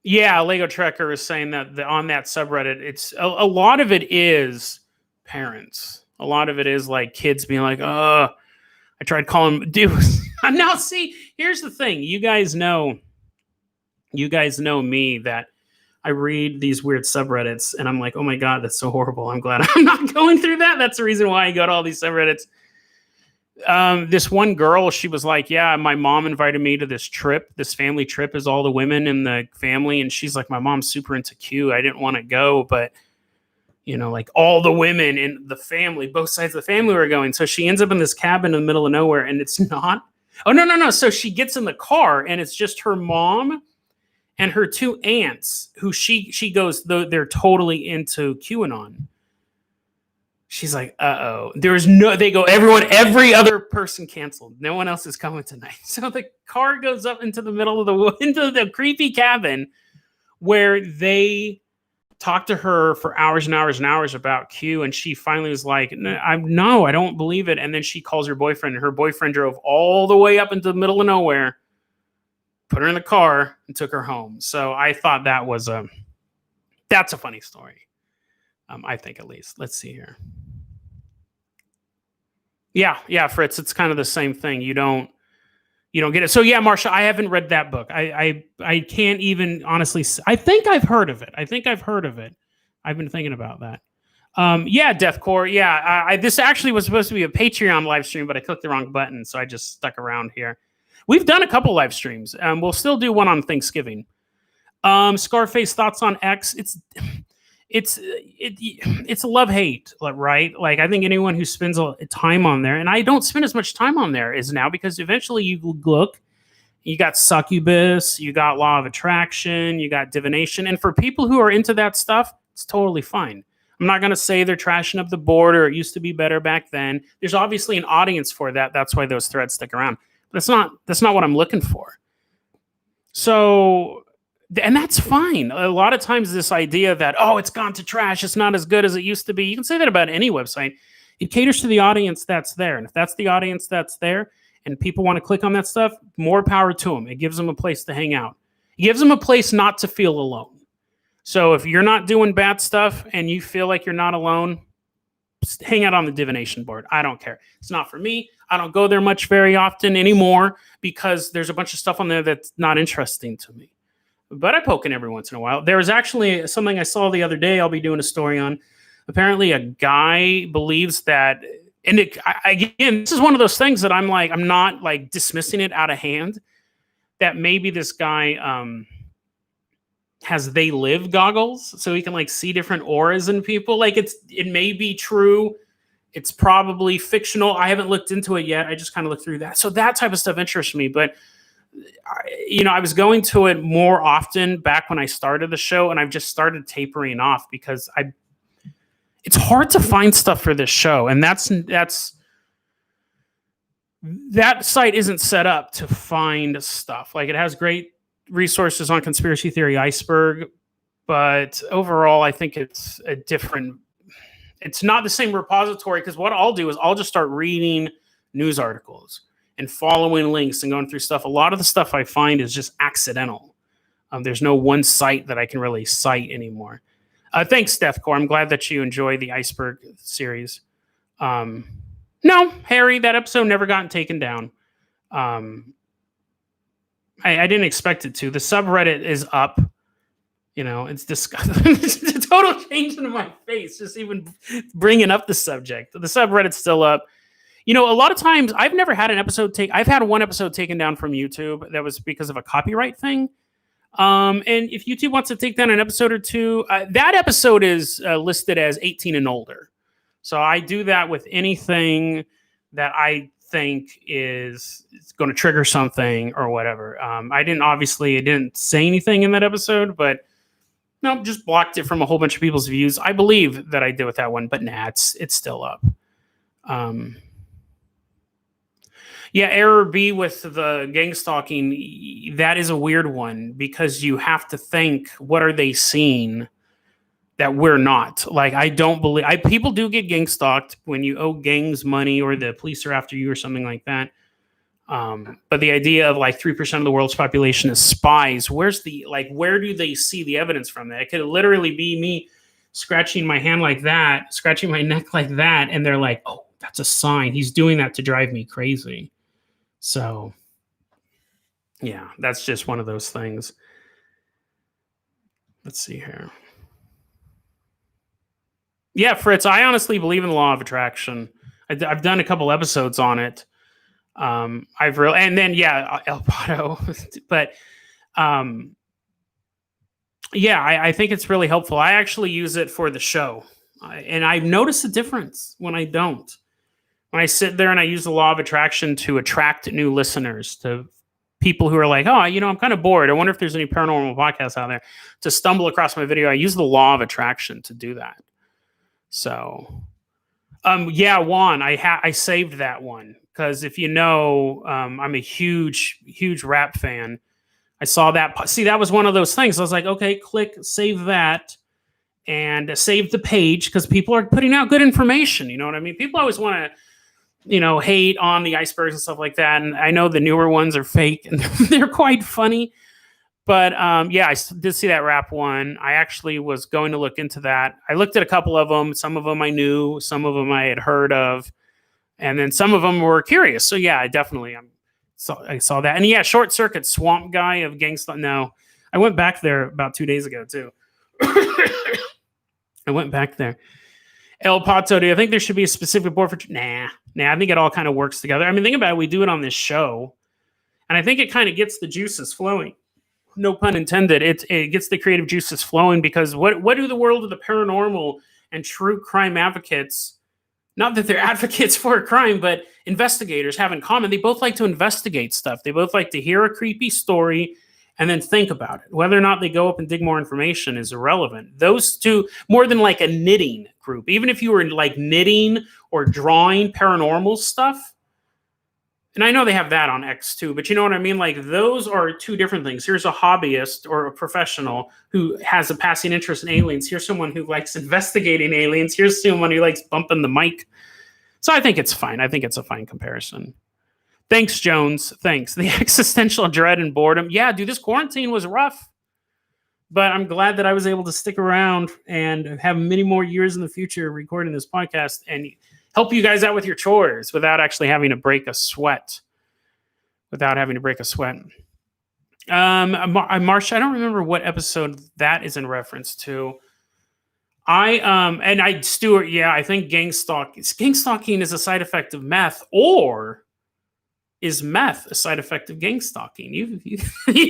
Yeah, Lego Trekker is saying that on that subreddit, it's a lot of it is parents. A lot of it is like kids being like, I tried calling dude. Now, see, here's the thing. You guys know me that I read these weird subreddits and I'm like, oh my God, that's so horrible. I'm glad I'm not going through that. That's the reason why I go to all these subreddits. This one girl, she was like, yeah, my mom invited me to this trip. This family trip is all the women in the family. And she's like, my mom's super into Q. I didn't want to go, but like all the women in the family, both sides of the family were going. So she ends up in this cabin in the middle of nowhere and it's not. Oh, no. So she gets in the car and it's just her mom and her two aunts who she goes, they're totally into QAnon. She's like, uh-oh. They go, every other person canceled. No one else is coming tonight. So the car goes up into the middle of into the creepy cabin where they talk to her for hours and hours and hours about Q. And she finally was like, no, I don't believe it. And then she calls her boyfriend. And her boyfriend drove all the way up into the middle of nowhere, put her in the car, and took her home. So I thought that's a funny story. I think at least. Let's see here. Yeah, Fritz, it's kind of the same thing. You don't get it. So yeah, Marsha, I haven't read that book. I can't even honestly. I think I've heard of it. I've been thinking about that. Yeah, Deathcore. Yeah, this actually was supposed to be a Patreon live stream, but I clicked the wrong button, so I just stuck around here. We've done a couple live streams. We'll still do one on Thanksgiving. Scarface, thoughts on X? It's a love-hate, right? Like, I think anyone who spends time on there, and I don't spend as much time on there is now, because eventually you look, you got succubus, you got law of attraction, you got divination. And for people who are into that stuff, it's totally fine. I'm not going to say they're trashing up the board or it used to be better back then. There's obviously an audience for that. That's why those threads stick around. But that's not what I'm looking for. So... and that's fine. A lot of times this idea that, it's gone to trash, it's not as good as it used to be. You can say that about any website. It caters to the audience that's there. And if that's the audience that's there and people want to click on that stuff, more power to them. It gives them a place to hang out. It gives them a place not to feel alone. So if you're not doing bad stuff and you feel like you're not alone, just hang out on the divination board. I don't care. It's not for me. I don't go there much very often anymore because there's a bunch of stuff on there that's not interesting to me. But I poke in every once in a while. There was actually something I saw the other day I'll be doing a story on. Apparently a guy believes that, and again, this is one of those things that I'm not like dismissing it out of hand, that maybe this guy has they live goggles so he can like see different auras in people. Like it may be true. It's probably fictional. I haven't looked into it yet. I just kind of looked through that. So that type of stuff interests me. But I was going to it more often back when I started the show, and I've just started tapering off because it's hard to find stuff for this show, and that site isn't set up to find stuff. Like, it has great resources on Conspiracy Theory Iceberg, but overall, I think it's a different. It's not the same repository, because what I'll do is I'll just start reading news articles and following links and going through stuff. A lot of the stuff I find is just accidental. There's no one site that I can really cite anymore. Thanks, Deathcore. I'm glad that you enjoy the Iceberg series. No, Harry, that episode never gotten taken down. I didn't expect it to. The subreddit is up. You know, it's disgusting. It's a total change into my face, just even bringing up the subject. The subreddit's still up. You know, a lot of times I've never had an episode I've had one episode taken down from YouTube. That was because of a copyright thing. And if YouTube wants to take down an episode or two, that episode is listed as 18 and older. So I do that with anything that I think is going to trigger something or whatever. I didn't say anything in that episode, but no, just blocked it from a whole bunch of people's views. I believe that I did with that one, but nah, it's still up. Yeah, error B with the gang stalking, that is a weird one, because you have to think, what are they seeing that we're not? Like, I don't believe people do get gang stalked when you owe gangs money or the police are after you or something like that. But the idea of like 3% of the world's population is spies, where do they see the evidence from that? It could literally be me scratching my hand like that, scratching my neck like that, and they're like, oh, that's a sign. He's doing that to drive me crazy. So, yeah, that's just one of those things. Let's see here. Yeah, Fritz, I honestly believe in the law of attraction. I've done a couple episodes on it. And then El Pato, but I think it's really helpful. I actually use it for the show, and I've noticed a difference when I don't. When I sit there and I use the law of attraction to attract new listeners, to people who are like, oh, I'm kind of bored. I wonder if there's any paranormal podcasts out there, to stumble across my video. I use the law of attraction to do that. So, Juan, I saved that one, because if you know, I'm a huge rap fan. I saw that. See, that was one of those things. I was like, okay, click, save that, and save the page, because people are putting out good information. You know what I mean? People always want to, hate on the icebergs and stuff like that. And I know the newer ones are fake and they're quite funny. But I did see that rap one. I actually was going to look into that. I looked at a couple of them. Some of them I knew, some of them I had heard of, and then some of them were curious. So yeah, I saw that. And yeah, Short Circuit Swamp Guy of Gangsta. No, I went back there about 2 days ago too. I went back there. El Pato, do you think there should be a specific board for? Nah. I think it all kind of works together. I mean, think about it. We do it on this show, and I think it kind of gets the juices flowing. No pun intended. It gets the creative juices flowing, because what do the world of the paranormal and true crime advocates, not that they're advocates for a crime, but investigators have in common? They both like to investigate stuff. They both like to hear a creepy story and then think about it. Whether or not they go up and dig more information is irrelevant. Those two, more than like a knitting group, even if you were like knitting or drawing paranormal stuff, and I know they have that on X too, but you know what I mean? Like, those are two different things. Here's a hobbyist or a professional who has a passing interest in aliens. Here's someone who likes investigating aliens. Here's someone who likes bumping the mic. So I think it's fine. I think it's a fine comparison. Thanks, Jones. Thanks. The existential dread and boredom. Yeah, dude, this quarantine was rough, but I'm glad that I was able to stick around and have many more years in the future recording this podcast and help you guys out with your chores without actually having to break a sweat. Marsha, I don't remember what episode that is in reference to. Stuart, yeah, I think gang stalking is a side effect of meth, or is meth a side effect of gang stalking?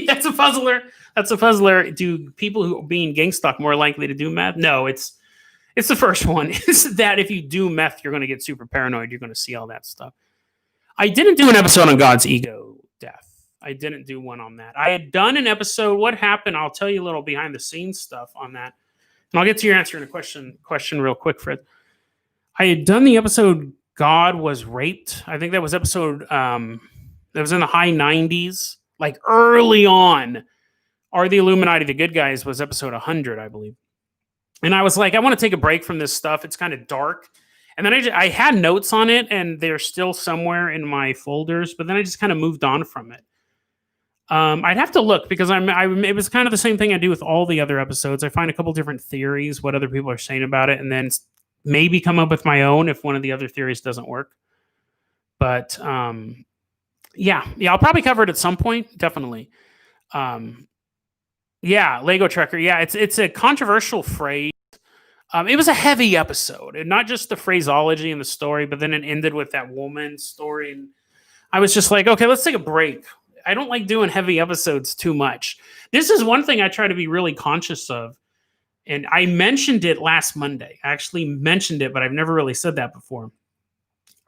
That's a puzzler. Do people who are being gang stalked more likely to do meth? No, it's the first one. It's that if you do meth, you're going to get super paranoid. You're going to see all that stuff. I didn't do an episode on God's ego death. I didn't do one on that. I had done an episode. What happened? I'll tell you a little behind the scenes stuff on that. And I'll get to your answer in a question real quick, Fred. I had done the episode God Was Raped. I think that was episode that was in the high 90s, like early on. Are the Illuminati the Good Guys was episode 100, I believe. And I was like, I want to take a break from this stuff. It's kind of dark. And then I had notes on it, and they're still somewhere in my folders. But then I just kind of moved on from it. I'd have to look because it was kind of the same thing I do with all the other episodes. I find a couple different theories, what other people are saying about it, and then maybe come up with my own if one of the other theories doesn't work. But yeah, I'll probably cover it at some point. Definitely. Yeah, Lego Trekker. Yeah, it's a controversial phrase. It was a heavy episode, and not just the phraseology and the story, but then it ended with that woman story, and I was just like, okay, let's take a break. I don't like doing heavy episodes too much. This is one thing I try to be really conscious of, and I mentioned it last Monday. I actually mentioned it, but I've never really said that before.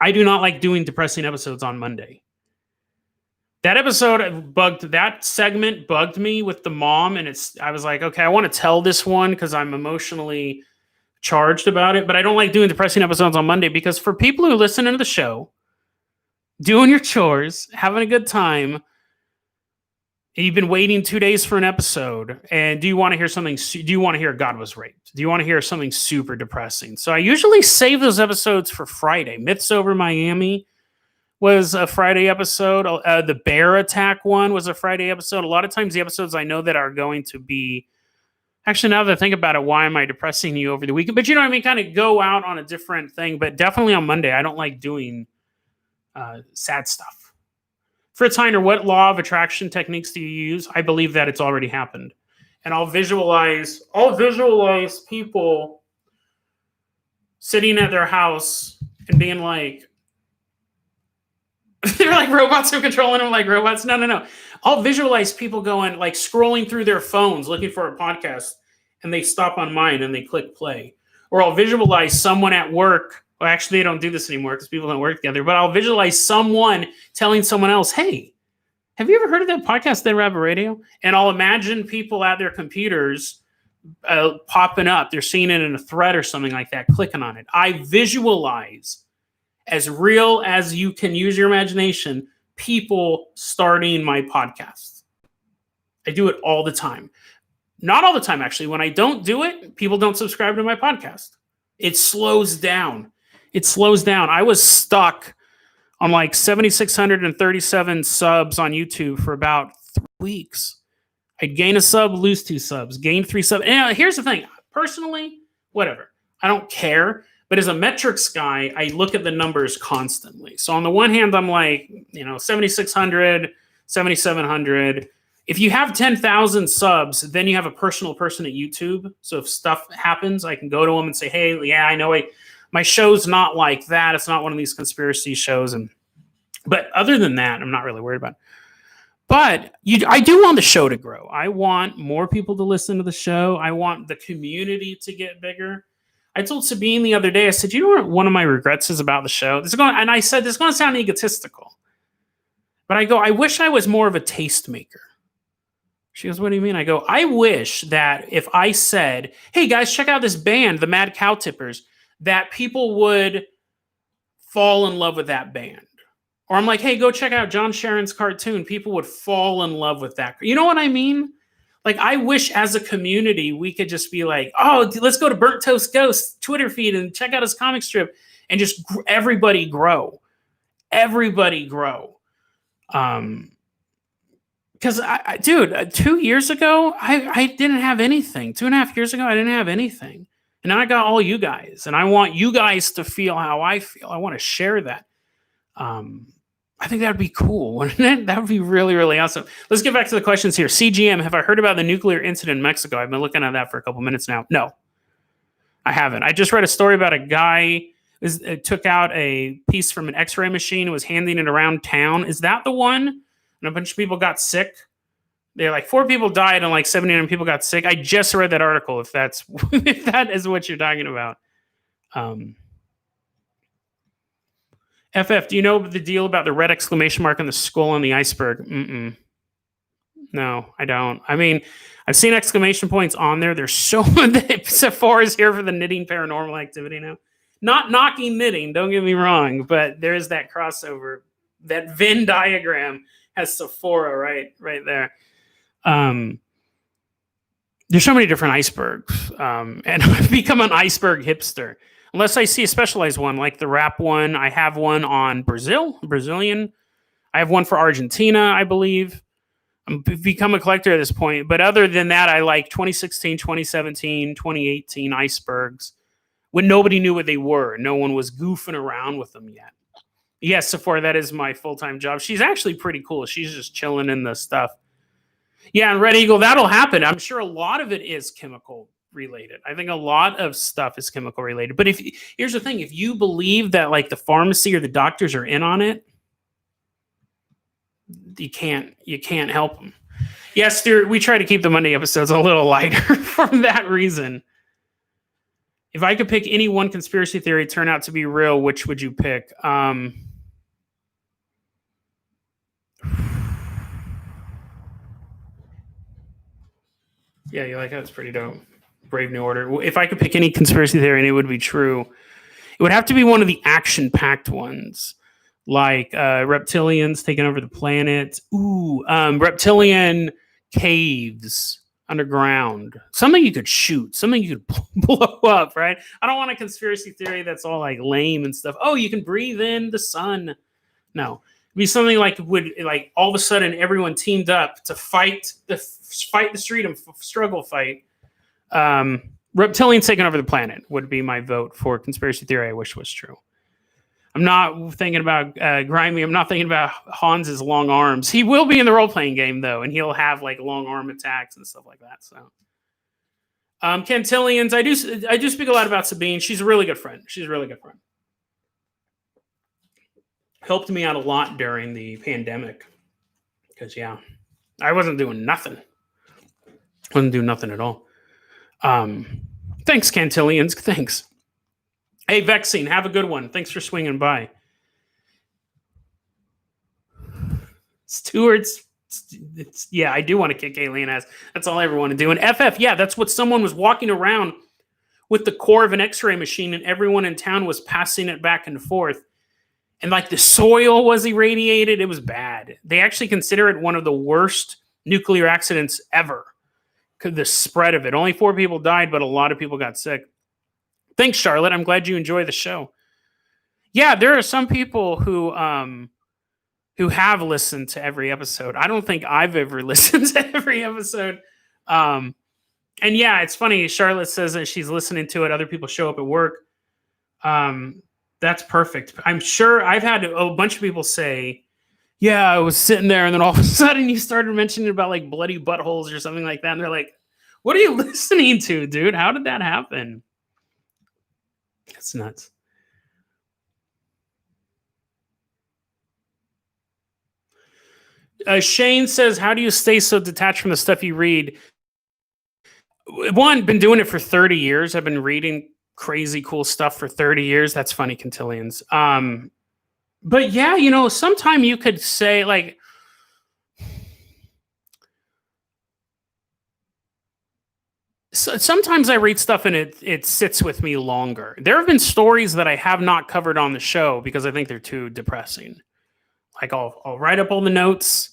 I do not like doing depressing episodes on Monday. That segment bugged me with the mom, and I was like, okay, I want to tell this one because I'm emotionally charged about it, but I don't like doing depressing episodes on Monday because for people who listen to the show, doing your chores, having a good time, and you've been waiting 2 days for an episode, and do you want to hear something? Do you want to hear God Was Raped? Do you want to hear something super depressing? So I usually save those episodes for Friday. Myths Over Miami was a Friday episode. The bear attack one was a Friday episode. A lot of times the episodes I know that are going to be... Actually, now that I think about it, why am I depressing you over the weekend? But you know what I mean? Kind of go out on a different thing. But definitely on Monday, I don't like doing sad stuff. Fritz Heiner, what law of attraction techniques do you use? I believe that it's already happened. And I'll visualize people sitting at their house and being like, they're like robots who controlling them like robots. No. I'll visualize people going, like scrolling through their phones looking for a podcast, and they stop on mine and they click play. Or I'll visualize someone at work. Well, actually, they don't do this anymore because people don't work together. But I'll visualize someone telling someone else, hey, have you ever heard of that podcast, Dead Rabbit Radio? And I'll imagine people at their computers popping up. They're seeing it in a thread or something like that, clicking on it. I visualize, as real as you can use your imagination, people starting my podcast. I do it all the time. Not all the time, actually. When I don't do it, people don't subscribe to my podcast. It slows down. I was stuck on like 7,637 subs on YouTube for about 3 weeks. I'd gain a sub, lose 2 subs, gain 3 subs. And here's the thing. Personally, whatever. I don't care. But as a metrics guy, I look at the numbers constantly. So on the one hand, I'm like, 7,600, 7,700. If you have 10,000 subs, then you have a personal person at YouTube. So if stuff happens, I can go to them and say, hey, yeah, I know my show's not like that. It's not one of these conspiracy shows. But other than that, I'm not really worried about it. But I do want the show to grow. I want more people to listen to the show. I want the community to get bigger. I told Sabine the other day, I said, you know what one of my regrets is about the show? And I said, this is going to sound egotistical. But I go, I wish I was more of a tastemaker. She goes, what do you mean? I go, I wish that if I said, hey guys, check out this band, the Mad Cow Tippers, that people would fall in love with that band. Or I'm like, hey, go check out John Sharon's cartoon. People would fall in love with that. You know what I mean? Like, I wish as a community, we could just be like, oh, let's go to Burnt Toast Ghost Twitter feed and check out his comic strip and just everybody grow. Everybody grow. Because, dude, 2 years ago, I didn't have anything. 2.5 years ago, I didn't have anything. And now I got all you guys. And I want you guys to feel how I feel. I want to share that. I think that would be cool, wouldn't it? That would be really, really awesome. Let's get back to the questions here. CGM, have I heard about the nuclear incident in Mexico? I've been looking at that for a couple minutes now. No, I haven't. I just read a story about a guy who took out a piece from an x-ray machine and was handing it around town. Is that the one? And a bunch of people got sick? They're like 4 people died and like 79 people got sick. I just read that article, if that is what you're talking about. FF, do you know the deal about the red exclamation mark on the skull on the iceberg? No, I don't. I mean, I've seen exclamation points on there. There's so many. Sephora's here for the knitting paranormal activity now. Not knocking knitting, don't get me wrong, but there is that crossover. That Venn diagram has Sephora right there. There's so many different icebergs, and I've become an iceberg hipster. Unless I see a specialized one, like the rap one. I have one on Brazilian. I have one for Argentina, I believe. I've become a collector at this point. But other than that, I like 2016, 2017, 2018 icebergs when nobody knew what they were. No one was goofing around with them yet. Yes, Sephora, that is my full-time job. She's actually pretty cool. She's just chilling in the stuff. Yeah, and Red Eagle, that'll happen. I'm sure a lot of it is chemical related. I think a lot of stuff is chemical related. But here's the thing, if you believe that like the pharmacy or the doctors are in on it, you can't help them. Yes, Stuart, we try to keep the Monday episodes a little lighter for that reason. If I could pick any one conspiracy theory turn out to be real, which would you pick? Yeah, you like that? It's pretty dope. Brave New Order. If I could pick any conspiracy theory and it would be true, it would have to be one of the action-packed ones, like reptilians taking over the planet. Reptilian caves underground. Something you could shoot. Something you could blow up, right? I don't want a conspiracy theory that's all like lame and stuff. Oh, you can breathe in the sun. No. It'd be something like all of a sudden everyone teamed up to fight the street and struggle fight. Reptilians taking over the planet would be my vote for conspiracy theory I wish was true. I'm not thinking about Grimy. I'm not thinking about Hans's long arms. He will be in the role-playing game, though, and he'll have like long arm attacks and stuff like that. So, Cantillians, I do speak a lot about Sabine. She's a really good friend. Helped me out a lot during the pandemic. Because, yeah, I wasn't doing nothing. Wasn't doing nothing at all. Thanks, Cantillians. Thanks. Hey, Vexine, have a good one. Thanks for swinging by. Stewart's, yeah, I do want to kick alien ass. That's all I ever want to do. And FF, yeah, that's what someone was walking around with the core of an X-ray machine, and everyone in town was passing it back and forth. And like the soil was irradiated. It was bad. They actually consider it one of the worst nuclear accidents ever. The spread of it. Only 4 people died, but a lot of people got sick. Thanks, Charlotte. I'm glad you enjoy the show. Yeah, there are some people who have listened to every episode. I don't think I've ever listened to every episode. And yeah, it's funny. Charlotte says that she's listening to it. Other people show up at work. That's perfect. I'm sure I've had a bunch of people say, yeah, I was sitting there, and then all of a sudden you started mentioning about like bloody buttholes or something like that. And they're like, what are you listening to, dude? How did that happen? That's nuts. Shane says, how do you stay so detached from the stuff you read? One, been doing it for 30 years. I've been reading crazy cool stuff for 30 years. That's funny, Cantillians. But yeah, sometime you could say like, so sometimes I read stuff and it sits with me longer. There have been stories that I have not covered on the show because I think they're too depressing. Like I'll write up all the notes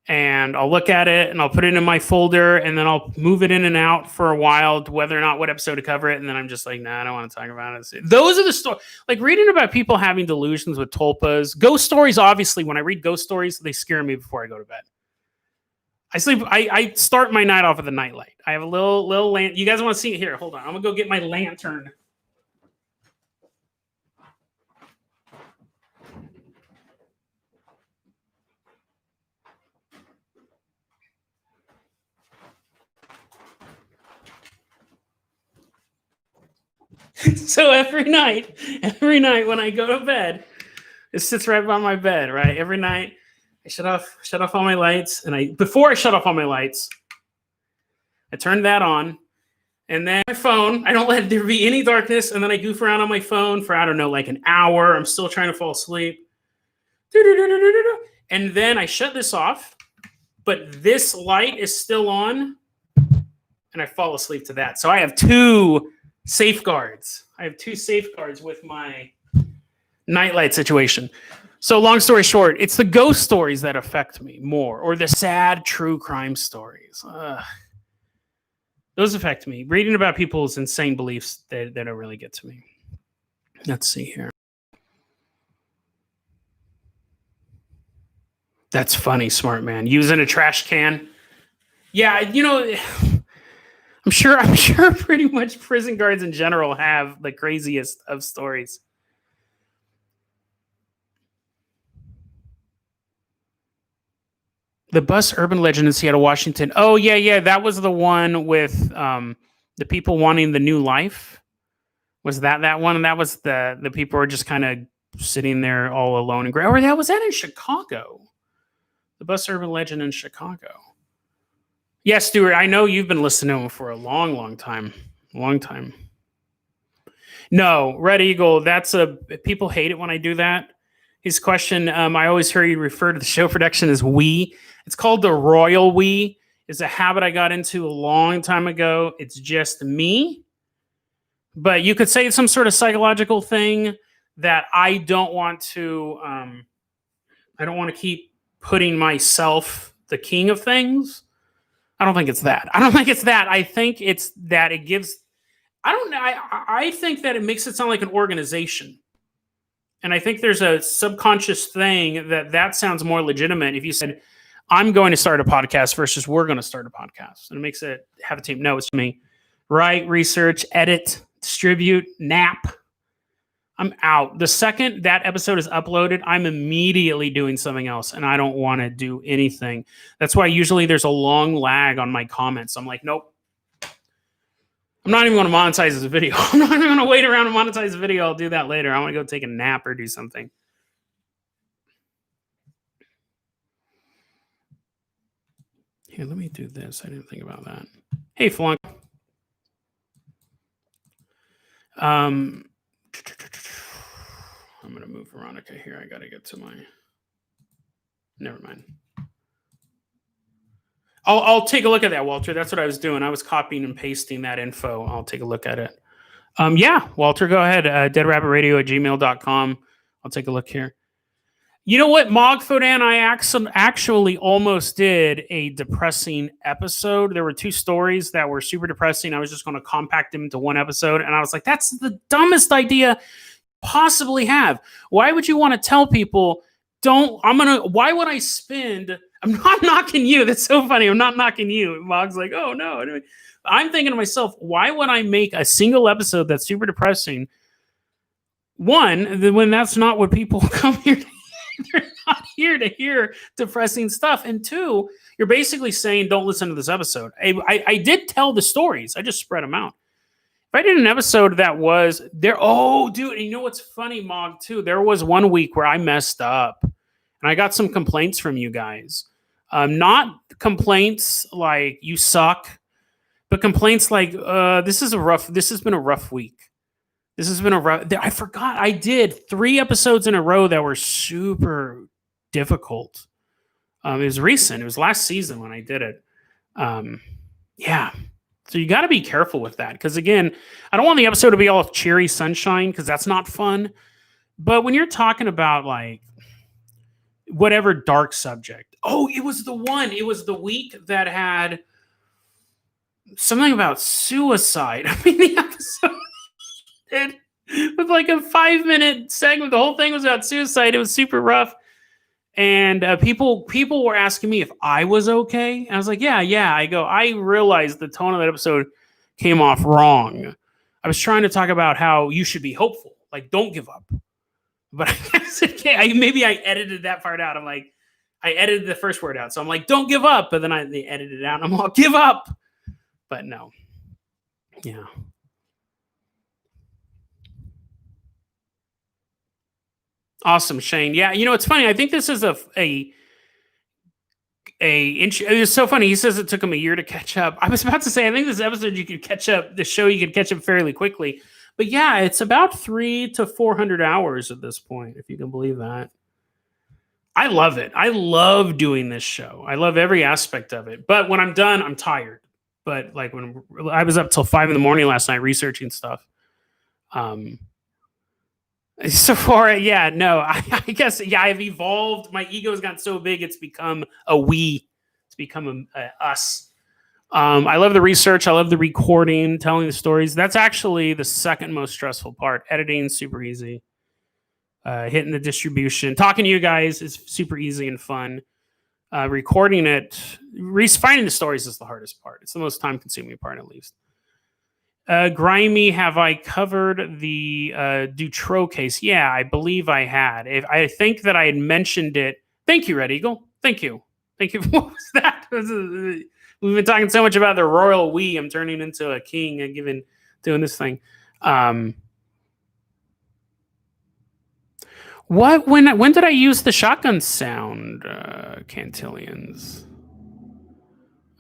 and I'll look at it and I'll put it in my folder and then I'll move it in and out for a while to whether or not what episode to cover it. And then I'm just like, nah, I don't want to talk about it. Those are the stories. Like reading about people having delusions with tulpas. Ghost stories, obviously, when I read ghost stories, they scare me before I go to bed. I start my night off with a nightlight. I have a little lamp. You guys want to see it here? Hold on. I'm going to go get my lantern. So every night when I go to bed, it sits right by my bed, right? Every night I shut off all my lights, and before I shut off all my lights, I turn that on, and then my phone, I don't let there be any darkness, and then I goof around on my phone for, I don't know, like an hour. I'm still trying to fall asleep. And then I shut this off, but this light is still on, and I fall asleep to that. So I have two safeguards. With my nightlight situation. So long story short, it's the ghost stories that affect me more, or the sad true crime stories. Those affect me. Reading about people's insane beliefs, they don't really get to me. Let's see here. That's funny, smart man. Using a trash can. Yeah, I'm sure pretty much prison guards in general have the craziest of stories. The bus urban legend in Seattle, Washington. Oh, yeah. That was the one with the people wanting the new life. Was that one? And that was the people were just kind of sitting there all alone and gray. Or was that in Chicago? The bus urban legend in Chicago. Yes, Stuart, I know you've been listening to him for a long, long time. No, Red Eagle, people hate it when I do that. His question, I always hear you refer to the show production as we. It's called the Royal We. It's a habit I got into a long time ago. It's just me. But you could say it's some sort of psychological thing that I don't want to keep putting myself the king of things. I don't think it's that. I think it's that it gives, I think that it makes it sound like an organization. And I think there's a subconscious thing that sounds more legitimate if you said, I'm going to start a podcast versus we're going to start a podcast. And it makes it have a team. No, it's me. Write, research, edit, distribute, nap. I'm out. The second that episode is uploaded, I'm immediately doing something else, and I don't want to do anything. That's why usually there's a long lag on my comments. I'm like, nope. I'm not even going to monetize this video. I'm not even going to wait around to monetize the video. I'll do that later. I want to go take a nap or do something. Here, let me do this. I didn't think about that. Hey, Flunk. I'm going to move Veronica here. I got to get to my... Never mind. I'll take a look at that, Walter. That's what I was doing. I was copying and pasting that info. I'll take a look at it. Yeah, Walter, go ahead. deadrabbitradio@gmail.com. I'll take a look here. You know what, Mogfodan? I actually almost did a depressing episode. There were two stories that were super depressing. I was just going to compact them into one episode. And I was like, that's the dumbest idea possibly have. Why would you want to tell people, why would I spend... I'm not knocking you. That's so funny. I'm not knocking you. Mog's like, oh, no. I'm thinking to myself, why would I make a single episode that's super depressing? One, when that's not what people come here to hear. They're not here to hear depressing stuff. And two, you're basically saying, don't listen to this episode. I did tell the stories. I just spread them out. If I did an episode that was there, oh, dude, and you know what's funny, Mog, too? There was one week where I messed up. And I got some complaints from you guys. Not complaints like you suck, but complaints like this has been a rough week. I forgot I did 3 episodes in a row that were super difficult. It was recent. It was last season when I did it. Yeah. So you got to be careful with that. Because again, I don't want the episode to be all cheery sunshine because that's not fun. But when you're talking about like whatever dark subject. Oh, it was the week that had something about suicide. I mean, the episode with like a 5-minute segment. The whole thing was about suicide. It was super rough. And people were asking me if I was okay. And I was like, yeah. I realized the tone of that episode came off wrong. I was trying to talk about how you should be hopeful. Like, don't give up. But I guess maybe I edited that part out. I'm like, I edited the first word out. So I'm like, don't give up. But then they edited it out. And I'm all, give up. But no. Yeah. Awesome, Shane. Yeah, it's funny. I think this is it's so funny. He says it took him a year to catch up. I was about to say, I think this episode you could catch up, the show you could catch up fairly quickly. But yeah, it's about 300 to 400 hours at this point, if you can believe that. I love it. I love doing this show. I love every aspect of it. But when I'm done, I'm tired. But like when I was up till 5 in the morning last night researching stuff. Um, so far, yeah, no, I guess, yeah, I've evolved. My ego's gotten so big, it's become a we. It's become a us. I love the research. I love the recording, telling the stories. That's actually the second most stressful part. Editing is super easy. Hitting the distribution, talking to you guys is super easy and fun. Recording it, finding the stories is the hardest part. It's the most time consuming part, at least. Grimy, have I covered the Dutro case? Yeah, I believe I had. If I think that I had mentioned it. Thank you, Red Eagle. Thank you. Thank you. What was that? We've been talking so much about the royal we. I'm turning into a king and doing this thing. What? When did I use the shotgun sound? Cantillion's.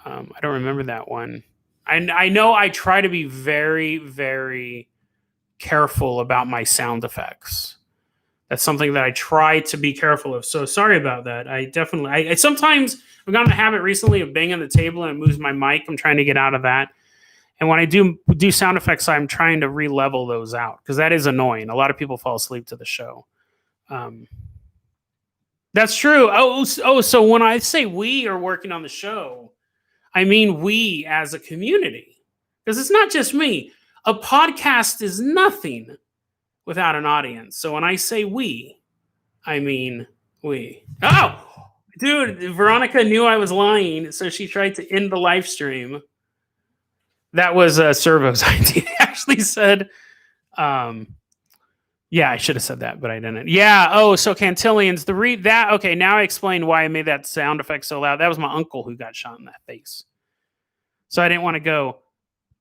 I don't remember that one. I know I try to be very, very careful about my sound effects. That's something that I try to be careful of. So sorry about that. I sometimes I've gotten a habit recently of banging the table and it moves my mic. I'm trying to get out of that. And when I do sound effects, I'm trying to re-level those out because that is annoying. A lot of people fall asleep to the show. That's true. So when I say we are working on the show, I mean we as a community. Because it's not just me. A podcast is nothing without an audience. So when I say we, I mean we. Oh, dude, Veronica knew I was lying, so she tried to end the live stream. That was Servo's idea. Actually said, yeah, I should have said that, but I didn't. Yeah. Oh, so Cantillions. Okay, now I explained why I made that sound effect so loud. That was my uncle who got shot in that face. So I didn't want to go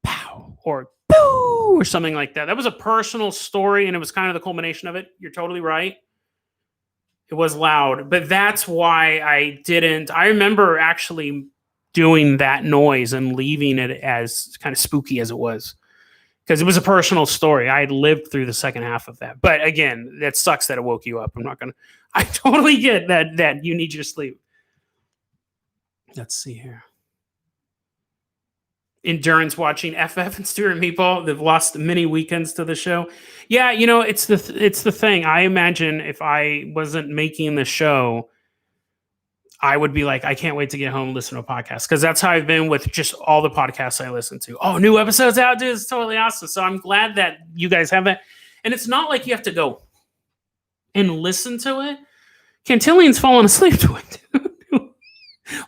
pow or boo or something like that. That was a personal story, and it was kind of the culmination of it. You're totally right. It was loud, but that's why I didn't. I remember actually doing that noise and leaving it as kind of spooky as it was. Because it was a personal story. I had lived through the second half of that. But again, that sucks that it woke you up. I totally get that you need your sleep. Let's see here. Endurance watching FF and Stuart Meatball. They've lost many weekends to the show. Yeah, it's the thing. I imagine if I wasn't making the show, I would be like, I can't wait to get home and listen to a podcast. Because that's how I've been with just all the podcasts I listen to. Oh, new episodes out, dude. It's totally awesome. So I'm glad that you guys have that. And it's not like you have to go and listen to it. Cantillion's falling asleep to it.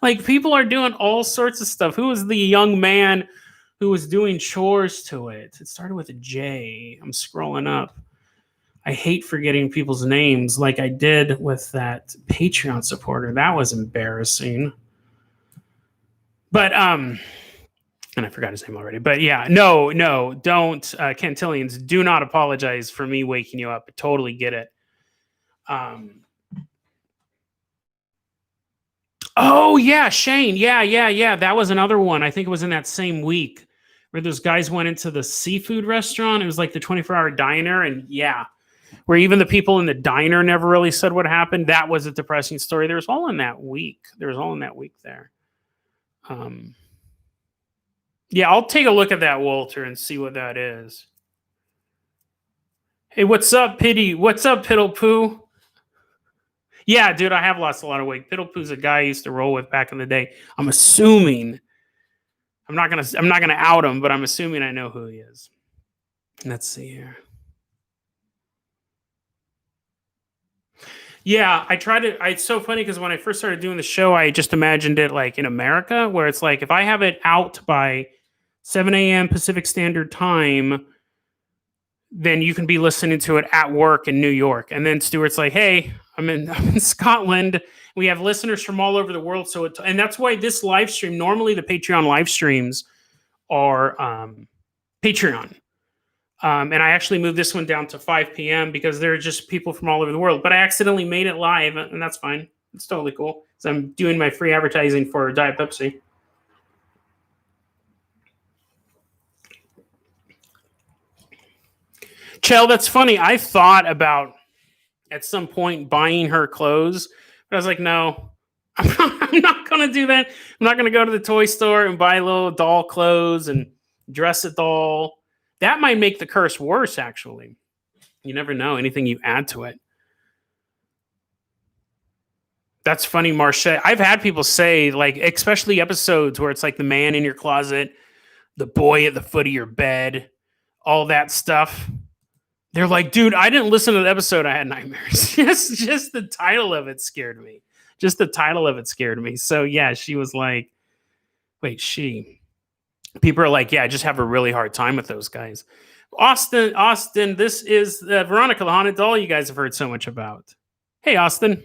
Like, people are doing all sorts of stuff. Who was the young man who was doing chores to it? It started with a J. I'm scrolling up. I hate forgetting people's names like I did with that Patreon supporter. That was embarrassing. But, and I forgot his name already. But yeah, no, don't. Cantillions, do not apologize for me waking you up. I totally get it. Oh, yeah, Shane. Yeah. That was another one. I think it was in that same week where those guys went into the seafood restaurant. It was like the 24-hour diner. And yeah, where even the people in the diner never really said what happened. That was a depressing story. There was all in that week. There. Yeah, I'll take a look at that, Walter, and see what that is. Hey, what's up, Pity? What's up, Piddle Poo? Yeah, dude, I have lost a lot of weight. Piddle Poo's a guy I used to roll with back in the day. I'm assuming. I'm not gonna out him, but I'm assuming I know who he is. Let's see here. Yeah, it's so funny because when I first started doing the show, I just imagined it like in America, where it's like if I have it out by 7 a.m. Pacific Standard Time, then you can be listening to it at work in New York. And then Stuart's like, hey, I'm in Scotland. We have listeners from all over the world. And that's why this live stream, normally the Patreon live streams are Patreon. And I actually moved this one down to 5 p.m. because there are just people from all over the world. But I accidentally made it live, and that's fine. It's totally cool. So I'm doing my free advertising for Diet Pepsi. Chell, that's funny. I thought about at some point buying her clothes, But I was like, no, I'm not going to do that. I'm not going to go to the toy store and buy little doll clothes and dress a doll. That might make the curse worse, actually. You never know. Anything you add to it. That's funny, Marche. I've had people say, like, especially episodes where it's like the man in your closet, the boy at the foot of your bed, all that stuff. They're like, dude, I didn't listen to the episode. I had nightmares. just the title of it scared me. Just the title of it scared me. So yeah, she was like, wait, people are like, yeah, I just have a really hard time with those guys. Austin, this is Veronica, the haunted doll you guys have heard so much about. Hey, Austin.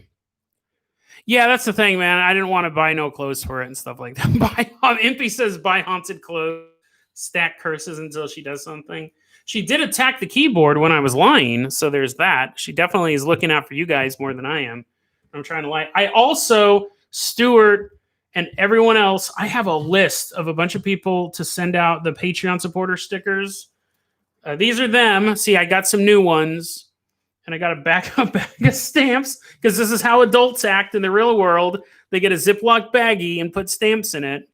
Yeah, that's the thing, man. I didn't want to buy no clothes for it and stuff like that. Impy says buy haunted clothes, stack curses until she does something. She did attack the keyboard when I was lying, so there's that. She definitely is looking out for you guys more than I am. I'm trying to lie. I also, Stuart and everyone else, I have a list of a bunch of people to send out the Patreon supporter stickers. These are them. See, I got some new ones. And I got a bag of stamps because this is how adults act in the real world. They get a Ziploc baggie and put stamps in it.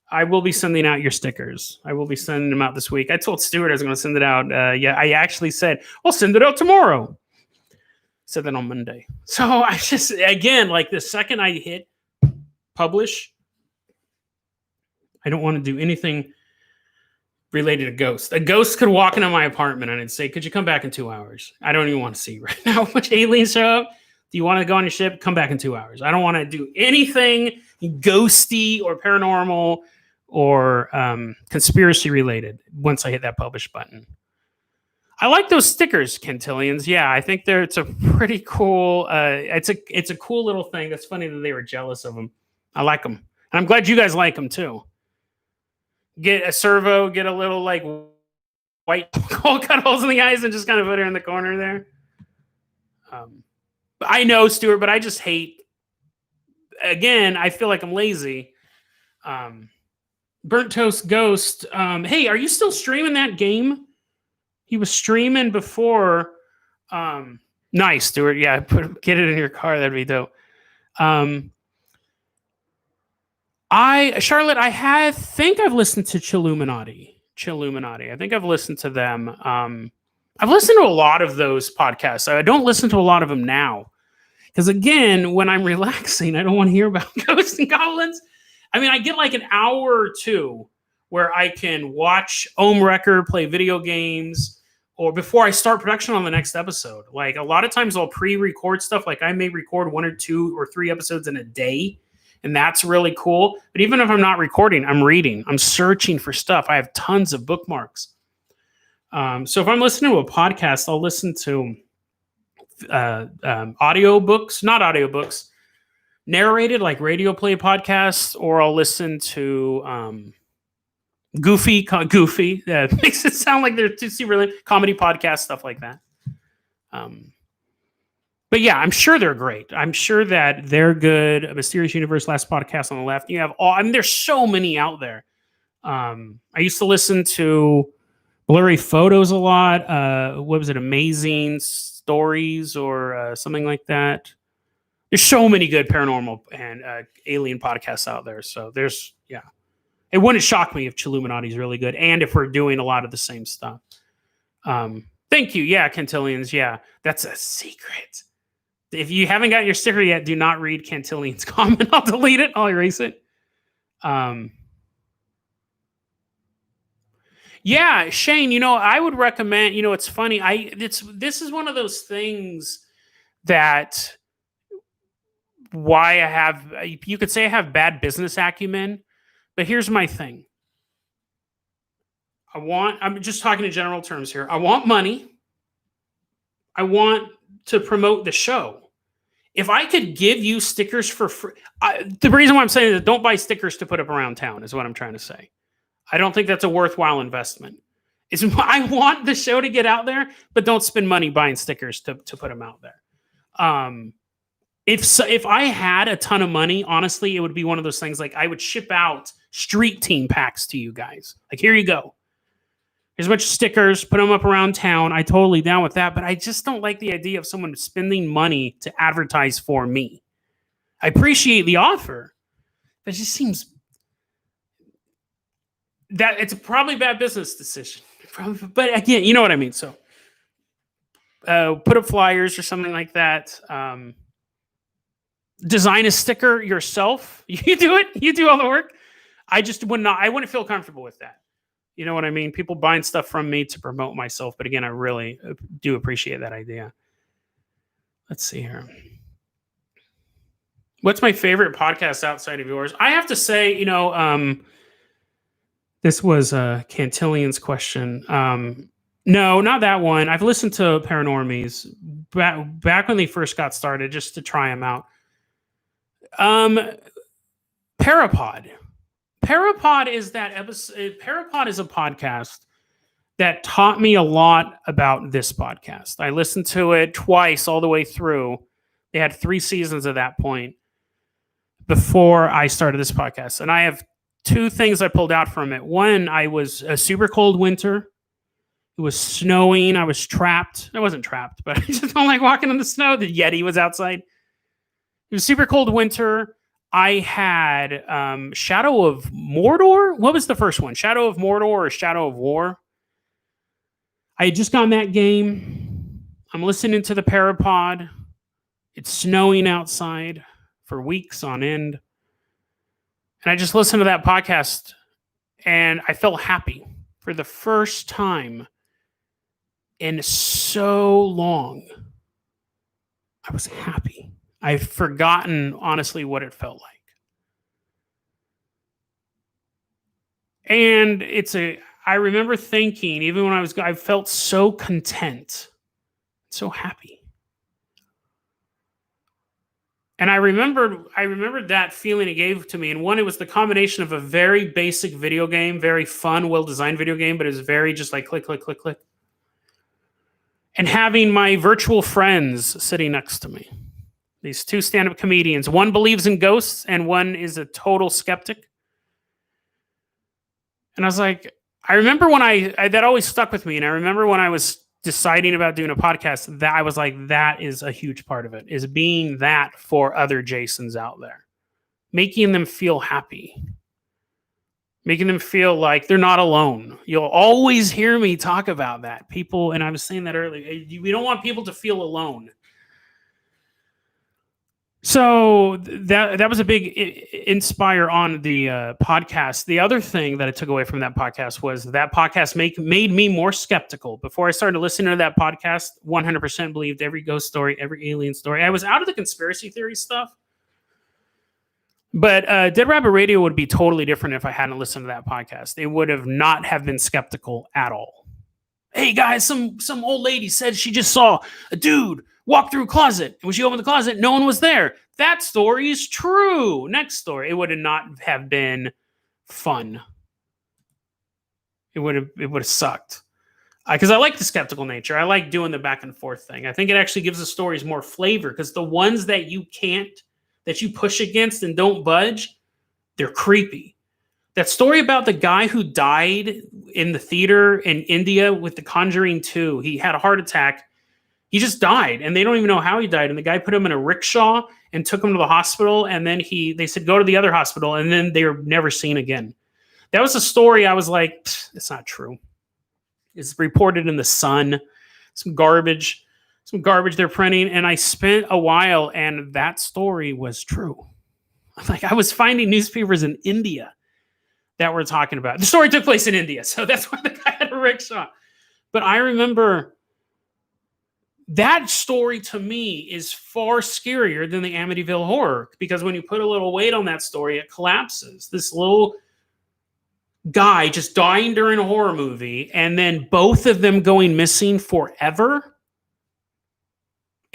I will be sending out your stickers. I will be sending them out this week. I told Stuart I was going to send it out. Yeah, I actually said, I'll send it out tomorrow. Said that on Monday. So I just, again, like the second I hit publish, I don't want to do anything related to ghosts. A ghost could walk into my apartment and I'd say, could you come back in 2 hours? I don't even want to see right now which aliens show up. Do you want to go on your ship? Come back in 2 hours. I don't want to do anything ghosty or paranormal or conspiracy related once I hit that publish button. I like those stickers, Kentillians. Yeah, I think it's a pretty cool. It's a cool little thing. That's funny that they were jealous of them. I like them, and I'm glad you guys like them too. Get a servo, get a little like white cut holes in the eyes, and just kind of put her in the corner there. I know, Stuart, but I just hate. Again, I feel like I'm lazy. Burnt Toast Ghost. Hey, are you still streaming that game? He was streaming before. Nice, Stuart. Yeah, get it in your car. That'd be dope. Charlotte, I think I've listened to Chilluminati. I think I've listened to them. I've listened to a lot of those podcasts. I don't listen to a lot of them now. Because again, when I'm relaxing, I don't want to hear about ghosts and goblins. I mean, I get like an hour or two where I can watch Ohm Wrecker play video games, or before I start production on the next episode. Like a lot of times I'll pre-record stuff. Like I may record 1 or 2 or 3 episodes in a day. And that's really cool. But even if I'm not recording, I'm reading. I'm searching for stuff. I have tons of bookmarks. So if I'm listening to a podcast, I'll listen to audiobooks, not audiobooks, narrated like radio play podcasts, or I'll listen to Goofy. Makes it sound like they're too super comedy podcasts, stuff like that. But yeah, I'm sure they're great. I'm sure that they're good. A Mysterious Universe, Last Podcast on the Left. You have all. I mean, there's so many out there. I used to listen to Blurry Photos a lot. What was it? Amazing Stories or something like that. There's so many good paranormal and alien podcasts out there. So there's, yeah. It wouldn't shock me if Chilluminati is really good, and if we're doing a lot of the same stuff. Thank you. Yeah, Cantillians. Yeah, that's a secret. If you haven't got your sticker yet, do not read Cantillian's comment. I'll delete it. I'll erase it. Yeah, Shane, I would recommend, it's funny. This is one of those things that you could say I have bad business acumen, but here's my thing. I'm just talking in general terms here. I want money. I want to promote the show. If I could give you stickers for free, the reason why I'm saying is don't buy stickers to put up around town is what I'm trying to say. I don't think that's a worthwhile investment. I want the show to get out there, but don't spend money buying stickers to put them out there. If I had a ton of money, honestly, it would be one of those things like I would ship out street team packs to you guys. Like, here you go. Here's a bunch of stickers, put them up around town. I totally down with that, but I just don't like the idea of someone spending money to advertise for me. I appreciate the offer, but it just seems that it's probably a bad business decision. But again, you know what I mean. So put up flyers or something like that. Design a sticker yourself. You do it. You do all the work. I just would not. I wouldn't feel comfortable with that. You know what I mean? People buying stuff from me to promote myself. But again, I really do appreciate that idea. Let's see here. What's my favorite podcast outside of yours? I have to say, this was Cantillion's question. No, not that one. I've listened to Paranormies back when they first got started, just to try them out. Parapod. Parapod is that episode. Parapod is a podcast that taught me a lot about this podcast. I listened to it twice all the way through. They had 3 seasons at that point before I started this podcast. And I have 2 things I pulled out from it. One, I was a super cold winter. It was snowing. I was trapped. I wasn't trapped, but I just don't like walking in the snow. The Yeti was outside. It was super cold winter. I had Shadow of Mordor. What was the first one? Shadow of Mordor or Shadow of War? I had just gotten that game. I'm listening to the Parapod. It's snowing outside for weeks on end. And I just listened to that podcast and I felt happy for the first time in so long. I was happy. I've forgotten, honestly, what it felt like. And I remember thinking, even when I felt so content, so happy. And I remembered that feeling it gave to me. And one, it was the combination of a very basic video game, very fun, well-designed video game, but it was very just like click, click, click, click. And having my virtual friends sitting next to me. These 2 stand-up comedians. One believes in ghosts and one is a total skeptic. And I was like, I remember when that always stuck with me. And I remember when I was deciding about doing a podcast, that I was like, that is a huge part of it, is being that for other Jasons out there. Making them feel happy. Making them feel like they're not alone. You'll always hear me talk about that. People, and I was saying that earlier, we don't want people to feel alone. So that was a big inspire on the podcast. The other thing that I took away from that podcast was that podcast made me more skeptical. Before I started listening to that podcast, 100% believed every ghost story, every alien story. I was out of the conspiracy theory stuff. But Dead Rabbit Radio would be totally different if I hadn't listened to that podcast. It would have not have been skeptical at all. Hey guys, some old lady said she just saw a dude walk through a closet. And when she opened the closet, no one was there. That story is true. Next story. It would not have been fun. It would have sucked. Because I like the skeptical nature. I like doing the back and forth thing. I think it actually gives the stories more flavor. Because the ones that you push against and don't budge, they're creepy. That story about the guy who died in the theater in India with The Conjuring 2, he had a heart attack. He just died, and they don't even know how he died. And the guy put him in a rickshaw and took him to the hospital, and then they said, go to the other hospital, and then they were never seen again. That was a story I was like, it's not true. It's reported in the Sun. Some garbage they're printing, and I spent a while, and that story was true. Like, I was finding newspapers in India that were talking about it. The story took place in India, so that's why the guy had a rickshaw. But I remember that story to me is far scarier than the Amityville Horror, because when you put a little weight on that story, it collapses. This little guy just dying during a horror movie, and then both of them going missing forever.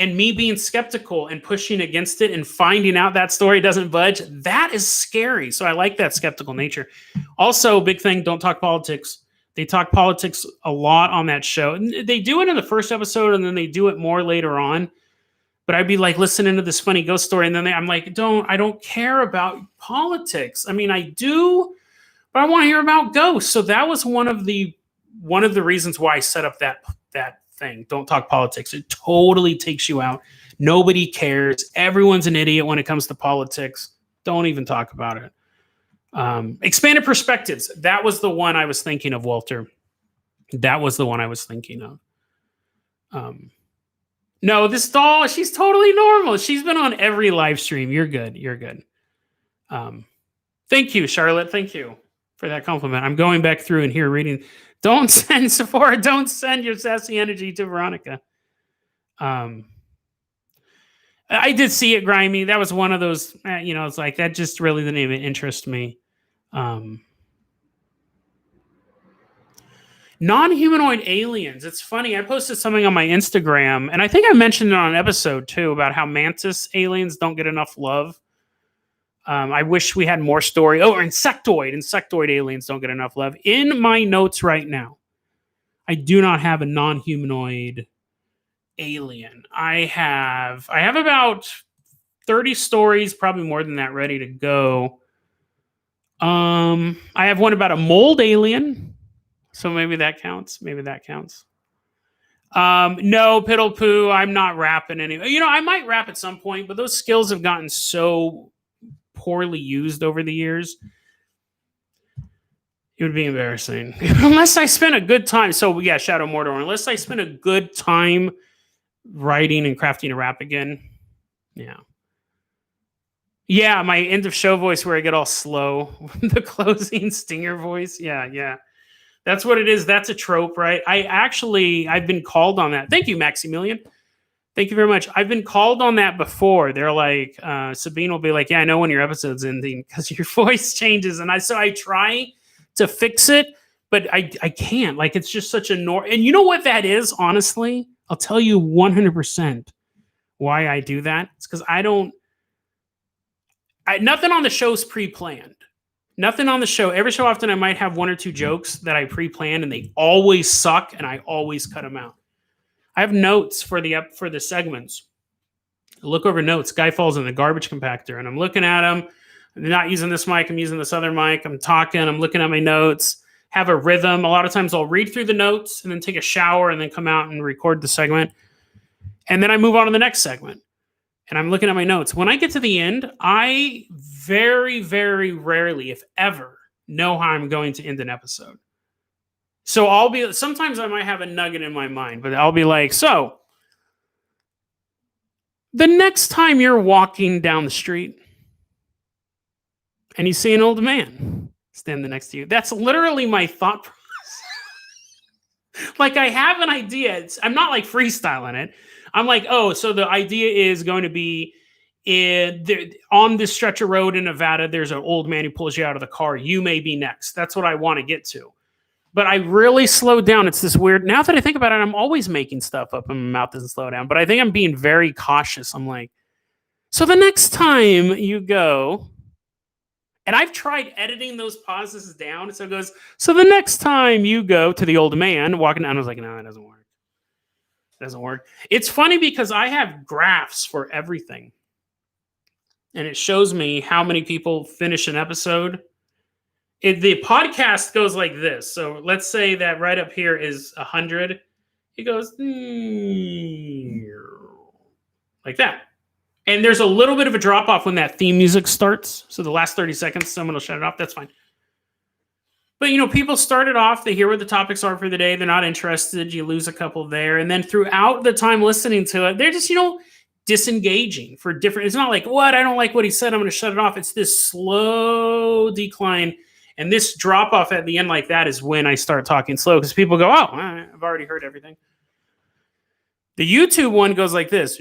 And me being skeptical and pushing against it and finding out that story doesn't budge, that is scary. So I like that skeptical nature. Also, big thing, don't talk politics. They talk politics a lot on that show. They do it in the first episode, and then they do it more later on. But I'd be like listening to this funny ghost story, and then I'm like, I don't care about politics. I mean, I do, but I want to hear about ghosts. So that was one of the one of the reasons why I set up that thing. Don't talk politics. It totally takes you out. Nobody cares. Everyone's an idiot when it comes to politics. Don't even talk about it. Expanded perspectives. That was the one I was thinking of, Walter. That was the one I was thinking of. No, this doll, she's totally normal. She's been on every live stream. You're good. You're good. Thank you, Charlotte. Thank you for that compliment. I'm going back through and here reading. Don't send Sephora. Don't send your sassy energy to Veronica. I did see it, Grimy. That was one of those, it's like, that just really didn't even interest me. Non-humanoid aliens. It's funny. I posted something on my Instagram, and I think I mentioned it on an episode too about how mantis aliens don't get enough love. I wish we had more story. Oh, or insectoid. Insectoid aliens don't get enough love. In my notes right now, I do not have a non-humanoid alien. I have about 30 stories, probably more than that, ready to go. I have one about a mold alien. So maybe that counts. No, Piddle Poo, I'm not rapping anyway. I might rap at some point, but those skills have gotten so poorly used over the years. It would be embarrassing. Unless I spent a good time. So yeah, Shadow Mordor. Unless I spent a good time writing and crafting a rap again. Yeah. Yeah, my end of show voice where I get all slow. The closing stinger voice. Yeah. That's what it is. That's a trope, right? I've been called on that. Thank you, Maximilian. Thank you very much. I've been called on that before. They're like, Sabine will be like, yeah, I know when your episode's ending because your voice changes. And I try to fix it, but I can't. Like, it's just such a and you know what that is, honestly? I'll tell you 100% why I do that. It's because nothing on the show's pre-planned. Nothing on the show. Every so often I might have one or two jokes that I pre-planned and they always suck and I always cut them out. I have notes for the segments. I look over notes. Guy falls in the garbage compactor and I'm looking at him. I'm not using this mic. I'm using this other mic. I'm talking. I'm looking at my notes. Have a rhythm. A lot of times I'll read through the notes and then take a shower and then come out and record the segment. And then I move on to the next segment. And I'm looking at my notes. When I get to the end, I very, very rarely, if ever, know how I'm going to end an episode. So sometimes I might have a nugget in my mind, but I'll be like, so the next time you're walking down the street and you see an old man standing next to you, that's literally my thought process. Like, I have an idea. I'm not like freestyling it. I'm like, oh, so the idea is going to be on this stretch of road in Nevada, there's an old man who pulls you out of the car. You may be next. That's what I want to get to. But I really slowed down. It's this weird. Now that I think about it, I'm always making stuff up and my mouth doesn't slow down. But I think I'm being very cautious. I'm like, so the next time you go, and I've tried editing those pauses down. So it goes, so the next time you go to the old man walking down, I was like, no, that doesn't work. Doesn't work. It's funny because I have graphs for everything. And it shows me how many people finish an episode. The podcast goes like this. So let's say that right up here is 100. It goes like that. And there's a little bit of a drop off when that theme music starts. So the last 30 seconds, someone will shut it off. That's fine. But, people started off, they hear what the topics are for the day. They're not interested. You lose a couple there. And then throughout the time listening to it, they're just, disengaging for different. It's not like, what? I don't like what he said. I'm going to shut it off. It's this slow decline. And this drop off at the end like that is when I start talking slow because people go, oh, I've already heard everything. The YouTube one goes like this.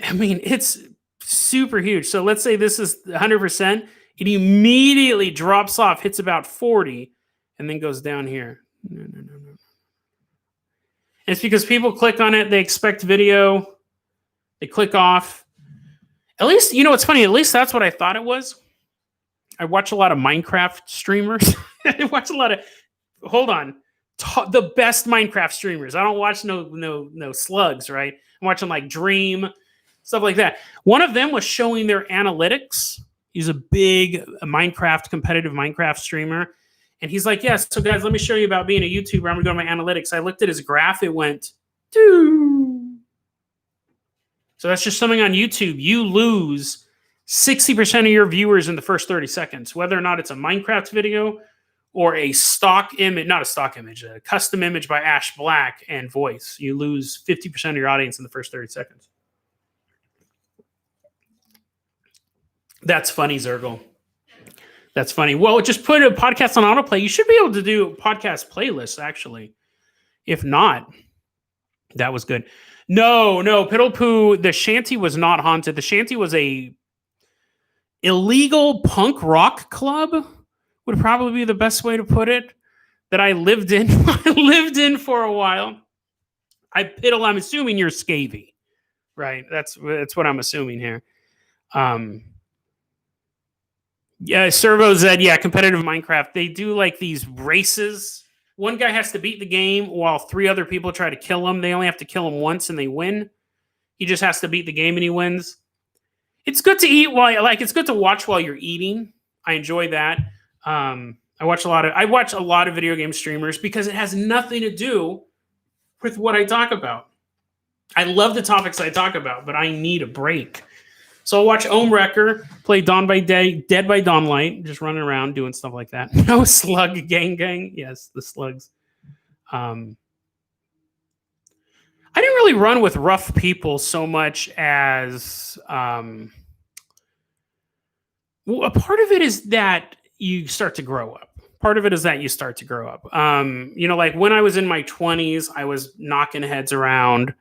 I mean, it's super huge. So let's say this is 100%. It immediately drops off, hits about 40, and then goes down here. No. And it's because people click on it. They expect video. They click off. At least, it's funny. At least that's what I thought it was. I watch a lot of Minecraft streamers. I watch a lot of, the best Minecraft streamers. I don't watch no slugs, right? I'm watching like Dream, stuff like that. One of them was showing their analytics. He's a big competitive Minecraft streamer. And he's like, yes. So guys, let me show you about being a YouTuber. I'm gonna go to my analytics. I looked at his graph. It went, doo. So that's just something on YouTube. You lose 60% of your viewers in the first 30 seconds, whether or not it's a Minecraft video or a stock image, not a stock image, a custom image by Ash Black and voice. You lose 50% of your audience in the first 30 seconds. That's funny, Zergle. That's funny. Well, just put a podcast on autoplay. You should be able to do podcast playlists, actually. If not, that was good. No, Piddle Poo, the shanty was not haunted. The shanty was a illegal punk rock club, would probably be the best way to put it, that I lived in. I lived in for a while. Piddle, I'm assuming you're Scavy, right? That's what I'm assuming here. Yeah, Servo said, yeah, competitive Minecraft. They do like these races. One guy has to beat the game while 3 other people try to kill him. They only have to kill him once and they win. He just has to beat the game and he wins. It's good to eat it's good to watch while you're eating. I enjoy that. I watch a lot of video game streamers because it has nothing to do with what I talk about. I love the topics I talk about, but I need a break. So I'll watch Ohm Wrecker play Dawn by Day, Dead by Dawnlight, just running around doing stuff like that. No Slug Gang. Yes, the slugs. I didn't really run with rough people so much as a part of it is that you start to grow up. Like when I was in my 20s, I was knocking heads around.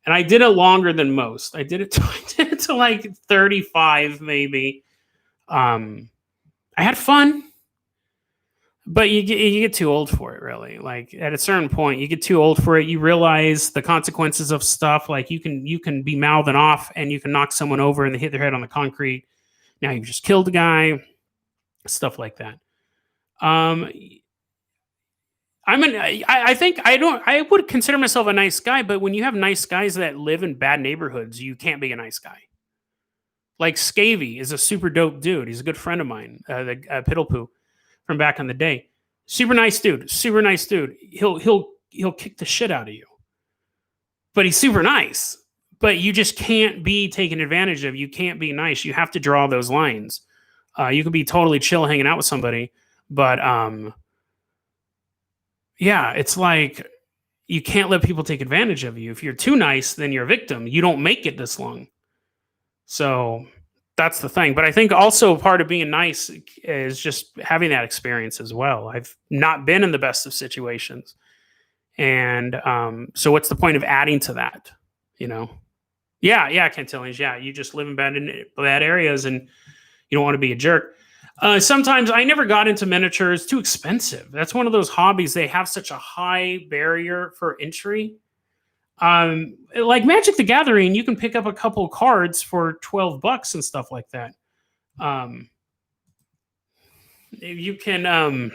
And I did it longer than most. I did it to like 35, maybe. I had fun, but you get too old for it, really. Like at a certain point, you get too old for it. You realize the consequences of stuff. Like you can be mouthing off, and you can knock someone over, and they hit their head on the concrete. Now you just killed a guy. Stuff like that. I would consider myself a nice guy, but when you have nice guys that live in bad neighborhoods, you can't be a nice guy. Like Scavy is a super dope dude. He's a good friend of mine, the Piddle Poo from back in the day. Super nice dude. He'll kick the shit out of you, but he's super nice. But you just can't be taken advantage of. You can't be nice. You have to draw those lines. You can be totally chill hanging out with somebody, but yeah, it's like you can't let people take advantage of you. If you're too nice, then you're a victim. You don't make it this long. So that's the thing. But I think also part of being nice is just having that experience as well. I've not been in the best of situations. And so what's the point of adding to that? Yeah, Cantillions. Yeah, you just live in bad areas and you don't want to be a jerk. Sometimes I never got into miniatures. Too expensive. That's one of those hobbies. They have such a high barrier for entry. Like Magic the Gathering, you can pick up a couple cards for $12 and stuff like that. You can.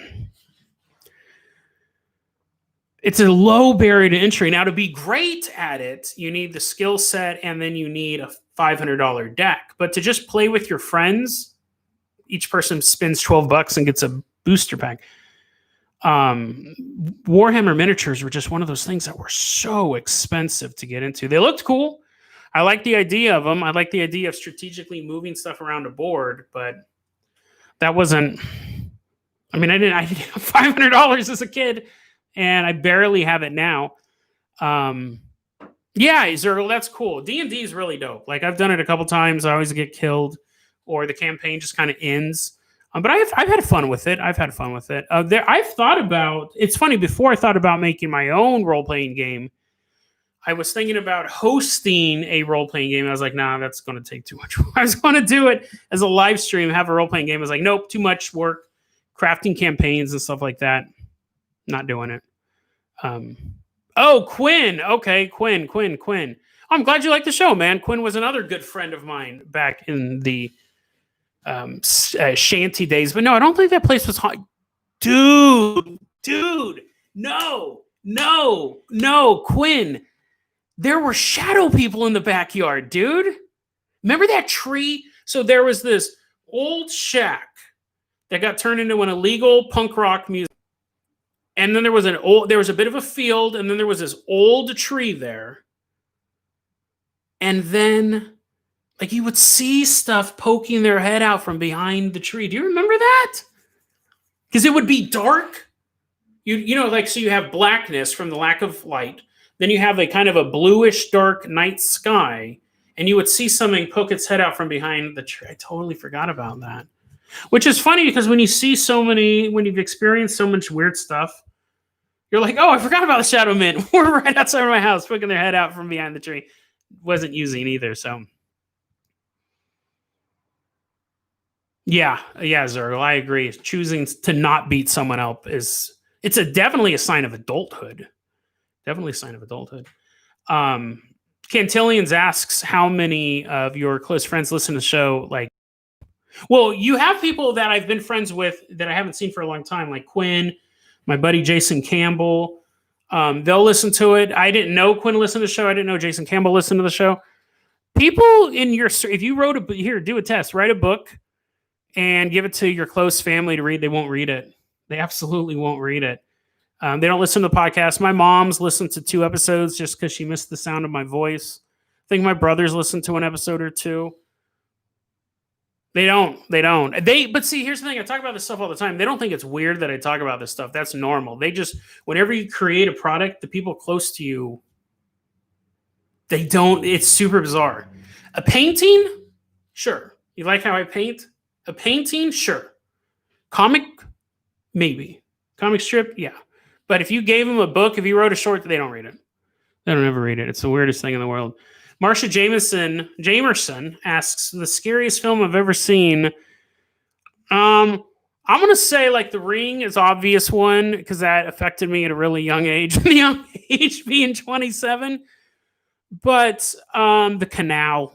It's a low barrier to entry. Now, to be great at it, you need the skill set, and then you need a $500 deck. But to just play with your friends, each person spends $12 and gets a booster pack. Warhammer miniatures were just one of those things that were so expensive to get into. They looked cool. I like the idea of them. I like the idea of strategically moving stuff around a board, but that wasn't. I didn't have $500 as a kid, and I barely have it now. Yeah, Zergle, that's cool. D&D is really dope. Like I've done it a couple times. I always get killed, or the campaign just kind of ends. But I've had fun with it. I've thought about. It's funny. Before I thought about making my own role playing game, I was thinking about hosting a role playing game. I was like, nah, that's going to take too much work. I was going to do it as a live stream, have a role playing game. I was like, nope, too much work, crafting campaigns and stuff like that. Not doing it. Oh, Quinn. Okay, Quinn. I'm glad you liked the show, man. Quinn was another good friend of mine back in the shanty days. But no, I don't think that place was hot. Dude, no, Quinn. There were shadow people in the backyard, dude. Remember that tree? So there was this old shack that got turned into an illegal punk rock museum. And then there was a bit of a field, and then there was this old tree there. And then, like, you would see stuff poking their head out from behind the tree. Do you remember that? Because it would be dark. You know, like, so you have blackness from the lack of light. Then you have a kind of a bluish dark night sky, and you would see something poke its head out from behind the tree. I totally forgot about that. Which is funny because when you've experienced so much weird stuff, you're like, oh, I forgot about the shadow men. We're right outside of my house, poking their head out from behind the tree. Wasn't using either, so. Yeah, Zergle, I agree. Choosing to not beat someone up it's definitely a sign of adulthood. Definitely a sign of adulthood. Cantillions asks how many of your close friends listen to the show. Like, well, you have people that I've been friends with that I haven't seen for a long time, like Quinn, my buddy Jason Campbell. They'll listen to it. I didn't know Quinn listened to the show. I didn't know Jason Campbell listened to the show. People if you wrote do a test, write a book and give it to your close family to read. They won't read it. They absolutely won't read it. They don't listen to the podcast. My mom's listened to 2 episodes just because she missed the sound of my voice. I think my brothers listened to an episode or 2. They don't. But see, here's the thing. I talk about this stuff all the time. They don't think it's weird that I talk about this stuff. That's normal. They just, whenever you create a product, the people close to you, they don't. It's super bizarre. A painting? Sure. You like how I paint? A painting? Sure. Comic? Maybe. Comic strip? Yeah. But if you gave them a book, if you wrote a short, they don't read it. They don't ever read it. It's the weirdest thing in the world. Marsha Jamerson asks, the scariest film I've ever seen. I'm going to say, like, The Ring is obvious one because that affected me at a really young age. The young age being 27. But The Canal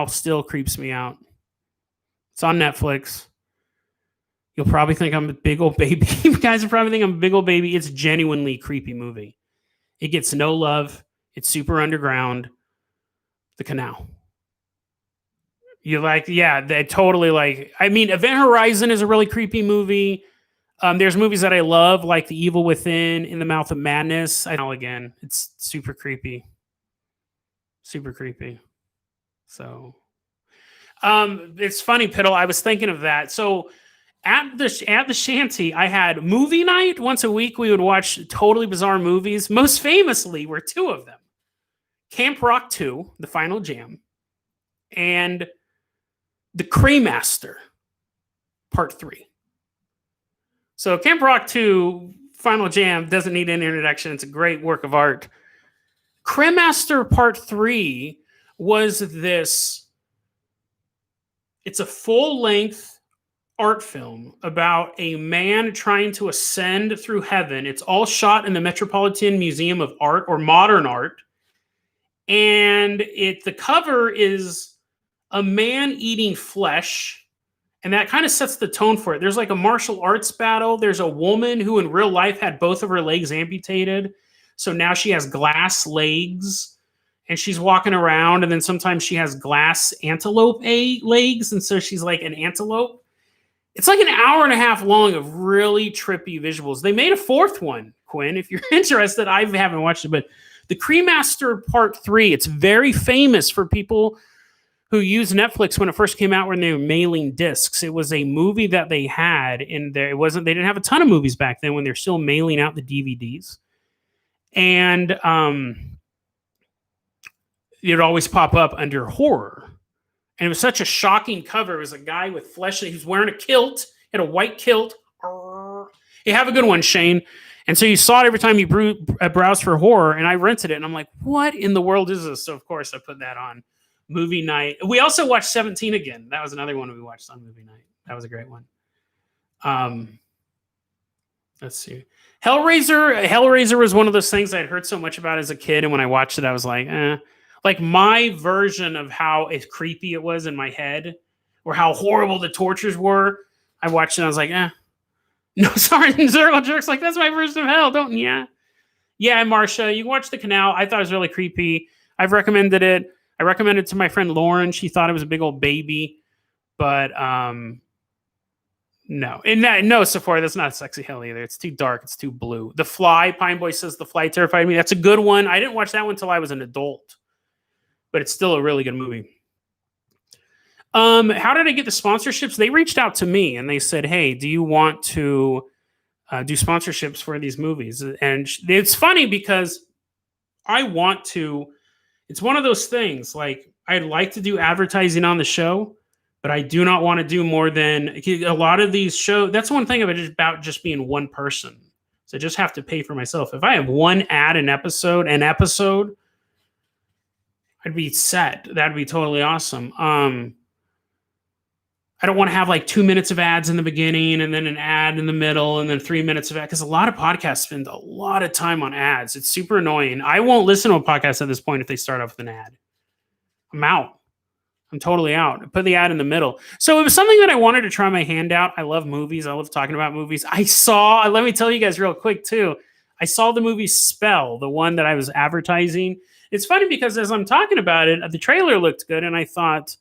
still creeps me out. It's on Netflix. You'll probably think I'm a big old baby. You guys will probably think I'm a big old baby. It's a genuinely creepy movie. It gets no love. It's super underground. The Canal. You're like, yeah, they totally like. I mean, Event Horizon is a really creepy movie. There's movies that I love, like The Evil Within, In the Mouth of Madness. I know, again, it's super creepy. Super creepy. So, it's funny, Piddle. I was thinking of that. So, at the shanty, I had movie night once a week. We would watch totally bizarre movies. Most famously were 2 of them: Camp Rock 2, The Final Jam, and The Cremaster, Part 3. So Camp Rock 2, Final Jam, doesn't need an introduction. It's a great work of art. Cremaster Part 3 was this. It's a full-length art film about a man trying to ascend through heaven. It's all shot in the Metropolitan Museum of Art, or Modern Art. And the cover is a man eating flesh, and that kind of sets the tone for it. There's like a martial arts battle. There's a woman who in real life had both of her legs amputated, so now she has glass legs, and she's walking around, and then sometimes she has glass antelope legs, and so she's like an antelope. It's like an hour and a half long of really trippy visuals. They made a 4th one, Quinn, if you're interested. I haven't watched it, but The Cremaster Part 3, it's very famous for people who used Netflix when it first came out when they were mailing discs. It was a movie that they had in there. They didn't have a ton of movies back then when they're still mailing out the DVDs. And it would always pop up under horror. And it was such a shocking cover. It was a guy with flesh. He was wearing a kilt, had a white kilt. You have a good one, Shane. And so you saw it every time you browsed for horror, and I rented it. And I'm like, what in the world is this? So, of course, I put that on movie night. We also watched 17 again. That was another one we watched on movie night. That was a great one. Let's see. Hellraiser was one of those things I'd heard so much about as a kid. And when I watched it, I was like, eh. Like my version of how creepy it was in my head, or how horrible the tortures were. I watched it and I was like, eh. No, sorry, Zergle Jerk's like, that's my version of hell, don't you? Yeah, Marsha, you can watch The Canal. I thought it was really creepy. I've recommended it. I recommended it to my friend Lauren. She thought it was a big old baby. But No. And no, Sephora, that's not sexy hell either. It's too dark. It's too blue. The Fly, Pine Boy says The Fly terrified me. That's a good one. I didn't watch that one until I was an adult, but it's still a really good movie. How did I get the sponsorships? They reached out to me and they said, "Hey, do you want to do sponsorships for these movies?" And it's funny because I want to. It's one of those things. Like I'd like to do advertising on the show, but I do not want to do more than a lot of these shows. That's one thing about just being one person. So I just have to pay for myself. If I have one ad an episode, I'd be set. That'd be totally awesome. I don't want to have like 2 minutes of ads in the beginning and then an ad in the middle and then 3 minutes of ad, because a lot of podcasts spend a lot of time on ads. It's super annoying. I won't listen to a podcast at this point if they start off with an ad. I'm out. I'm totally out. I put the ad in the middle. So it was something that I wanted to try my hand out. I love movies. I love talking about movies. Let me tell you guys real quick too. I saw the movie Spell, the one that I was advertising. It's funny because as I'm talking about it, the trailer looked good and I thought,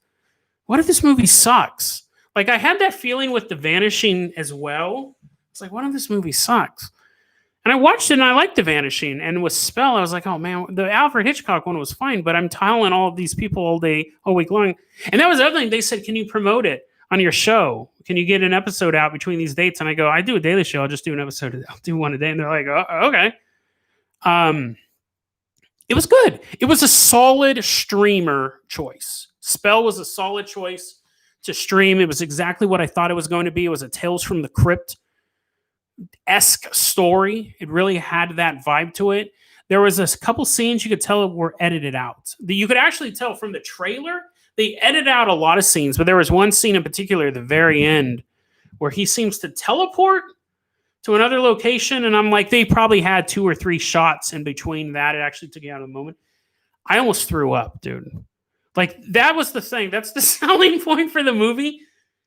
what if this movie sucks? Like I had that feeling with The Vanishing as well. It's like, what if this movie sucks? And I watched it and I liked The Vanishing. And with Spell, I was like, oh man, the Alfred Hitchcock one was fine, but I'm telling all of these people all week long. And that was the other thing. They said, can you promote it on your show? Can you get an episode out between these dates? And I go, I do a daily show. I'll just do an episode. I'll do one a day. And they're like, oh, okay. It was good. It was a solid streamer choice. Spell was a solid choice to stream. It was exactly what I thought it was going to be. It was a Tales from the Crypt-esque story. It really had that vibe to it. There was a couple scenes you could tell were edited out. You could actually tell from the trailer, they edited out a lot of scenes, but there was one scene in particular at the very end where he seems to teleport to another location, and I'm like, they probably had 2 or 3 shots in between that. It actually took you out of the moment. I almost threw up, dude. Like, that was the thing. That's the selling point for the movie.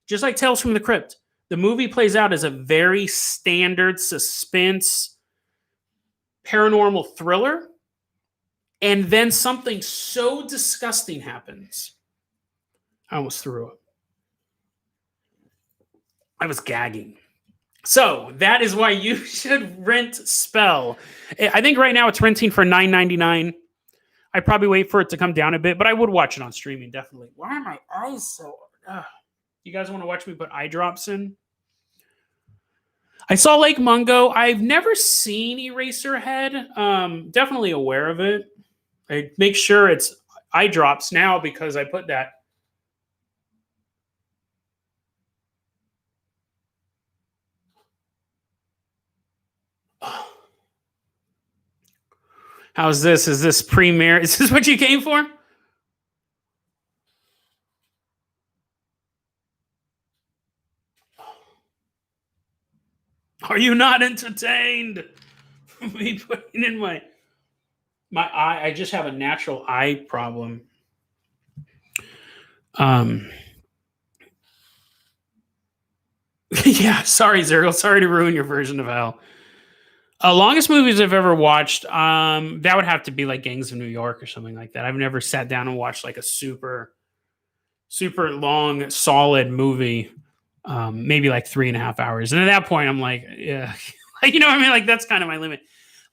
Just like Tales from the Crypt. The movie plays out as a very standard suspense, paranormal thriller. And then something so disgusting happens. I almost threw up. I was gagging. So, that is why you should rent Spell. I think right now it's renting for $9.99. I'd probably wait for it to come down a bit, but I would watch it on streaming, definitely. Why are my eyes so... You guys want to watch me put eye drops in? I saw Lake Mungo. I've never seen Eraserhead. Definitely aware of it. I make sure it's eye drops now because I put that... How's this? Is this premiere? Is this what you came for? Are you not entertained? Me putting in my eye. I just have a natural eye problem. Yeah, sorry, Zergle. Sorry to ruin your version of hell. Longest movies I've ever watched, that would have to be like Gangs of New York or something like that. I've never sat down and watched like a super, super long, solid movie. Maybe like 3.5 hours. And at that point, I'm like, yeah, you know what I mean? Like that's kind of my limit.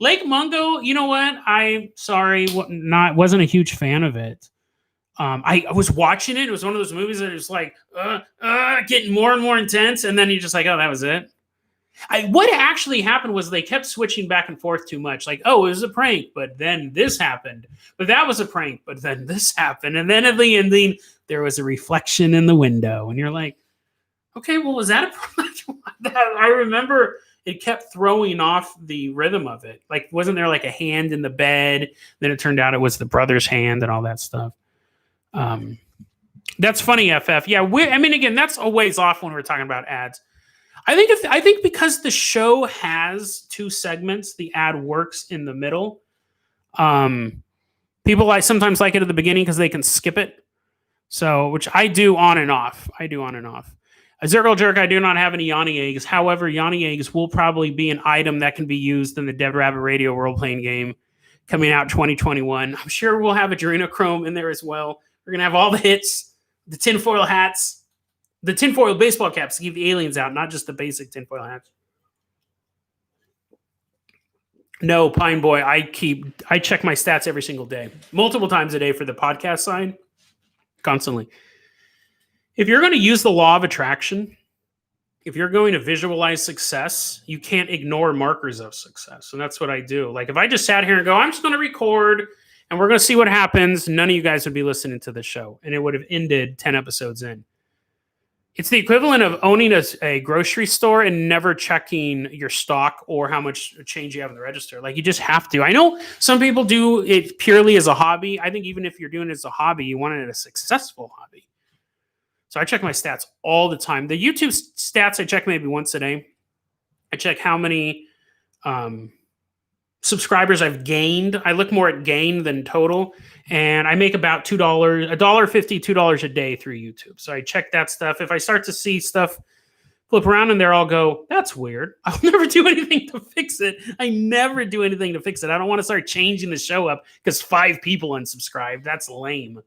Lake Mungo, you know what? I'm sorry, wasn't a huge fan of it. I was watching it. It was one of those movies that was like, getting more and more intense. And then you're just like, oh, that was it. What actually happened was they kept switching back and forth too much. Like, oh, it was a prank, but then this happened. But that was a prank, but then this happened. And then at the ending, there was a reflection in the window. And you're like, okay, well, was that a prank? I remember it kept throwing off the rhythm of it. Like, wasn't there like a hand in the bed? Then it turned out it was the brother's hand and all that stuff. That's funny, FF. Yeah, I mean, again, that's a ways off when we're talking about ads. I think because the show has 2 segments, the ad works in the middle. People sometimes like it at the beginning because they can skip it. So, which I do on and off. A Zergle Jerk, I do not have any Yanni eggs. However, Yanni eggs will probably be an item that can be used in the Dead Rabbit Radio role-playing game coming out 2021. I'm sure we'll have Adrenochrome in there as well. We're going to have all the hits, the tinfoil hats. The tinfoil baseball caps to keep the aliens out, not just the basic tinfoil hats. No, Pine Boy, I check my stats every single day, multiple times a day for the podcast side, constantly. If you're going to use the law of attraction, if you're going to visualize success, you can't ignore markers of success. And that's what I do. Like if I just sat here and go, I'm just going to record and we're going to see what happens, none of you guys would be listening to the show. And it would have ended 10 episodes in. It's the equivalent of owning a grocery store and never checking your stock or how much change you have in the register. Like you just have to. I know some people do it purely as a hobby. I think even if you're doing it as a hobby, you want it as a successful hobby. So I check my stats all the time. The YouTube stats I check maybe once a day. I check how many subscribers I've gained. I look more at gain than total. And I make about $2, $1.50, $2 a day through YouTube. So I check that stuff. If I start to see stuff flip around in there, I'll go, that's weird. I'll never do anything to fix it. I never do anything to fix it. I don't want to start changing the show up because 5 people unsubscribed. That's lame.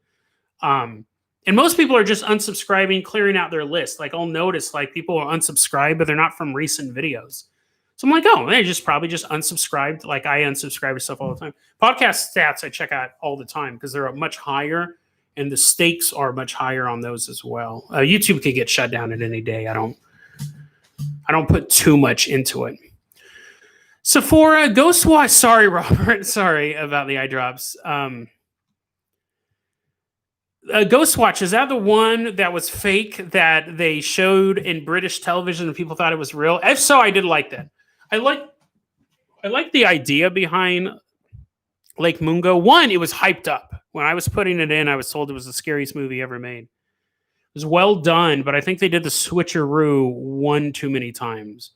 And most people are just unsubscribing, clearing out their list. Like I'll notice like people are unsubscribed, but they're not from recent videos. So I'm like, oh, they probably just unsubscribed. Like I unsubscribe to stuff all the time. Podcast stats I check out all the time because they're much higher and the stakes are much higher on those as well. YouTube could get shut down at any day. I don't put too much into it. Sephora, Ghostwatch. Sorry, Robert. Sorry about the eye drops. Ghostwatch, is that the one that was fake that they showed in British television and people thought it was real? If so, I did like that. I like the idea behind Lake Mungo. One, it was hyped up. When I was putting it in, I was told it was the scariest movie ever made. It was well done, but I think they did the switcheroo one too many times.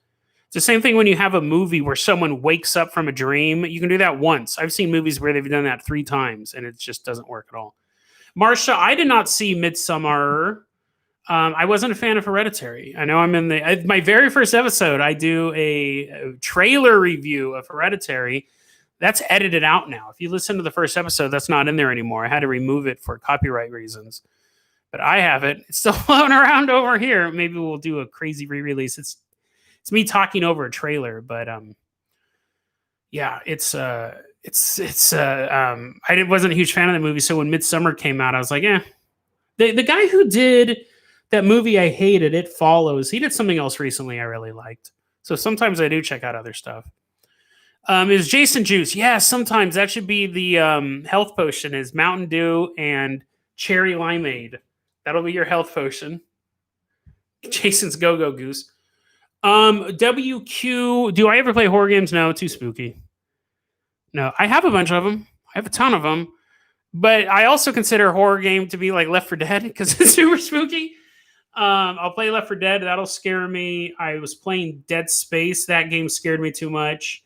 It's the same thing when you have a movie where someone wakes up from a dream. You can do that once. I've seen movies where they've done that 3 times, and it just doesn't work at all. Marsha, I did not see Midsommar. I wasn't a fan of Hereditary. I know I'm in my very first episode, I do a trailer review of Hereditary. That's edited out now. If you listen to the first episode, that's not in there anymore. I had to remove it for copyright reasons. But I have it. It's still floating around over here. Maybe we'll do a crazy re-release. It's me talking over a trailer, but yeah, I wasn't a huge fan of the movie, so when Midsommar came out, I was like, The guy who did that movie I hated, It Follows, he did something else recently I really liked. So sometimes I do check out other stuff. Is Jason Juice? Yeah, sometimes. That should be the health potion is Mountain Dew and Cherry Limeade. That'll be your health potion. Jason's Go-Go Goose. WQ, do I ever play horror games? No, too spooky. No, I have a bunch of them. I have a ton of them. But I also consider a horror game to be like Left 4 Dead because it's super spooky. I'll play Left 4 Dead. That'll scare me. I was playing Dead Space. That game scared me too much.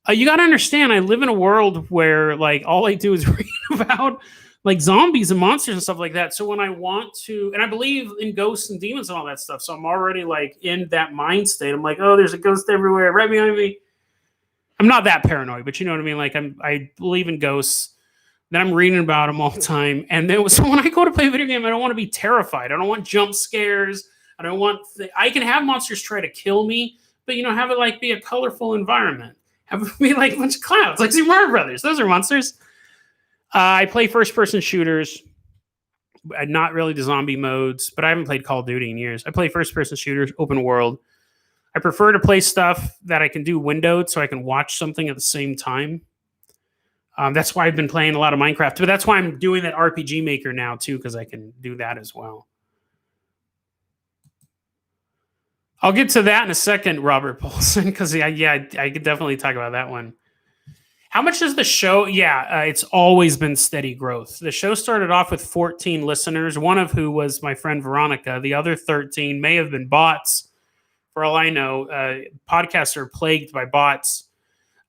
You got to understand, I live in a world where like all I do is read about like zombies and monsters and stuff like that. So when I want to, and I believe in ghosts and demons and all that stuff. So I'm already like in that mind state. I'm like, oh, there's a ghost everywhere right behind me. I'm not that paranoid, but you know what I mean? Like I believe in ghosts. Then I'm reading about them all the time. And then so when I go to play a video game, I don't want to be terrified. I don't want jump scares. I don't want, I can have monsters try to kill me, but have it like be a colorful environment. Have it be like a bunch of clouds, like Super Mario Brothers. Those are monsters. I play first-person shooters. Not really the zombie modes, but I haven't played Call of Duty in years. I play first-person shooters, open world. I prefer to play stuff that I can do windowed so I can watch something at the same time. That's why I've been playing a lot of Minecraft. But that's why I'm doing that RPG Maker now, too, because I can do that as well. I'll get to that in a second, Robert Paulson, because I could definitely talk about that one. How much does the show? Yeah, it's always been steady growth. The show started off with 14 listeners, one of who was my friend Veronica. The other 13 may have been bots. For all I know, podcasts are plagued by bots.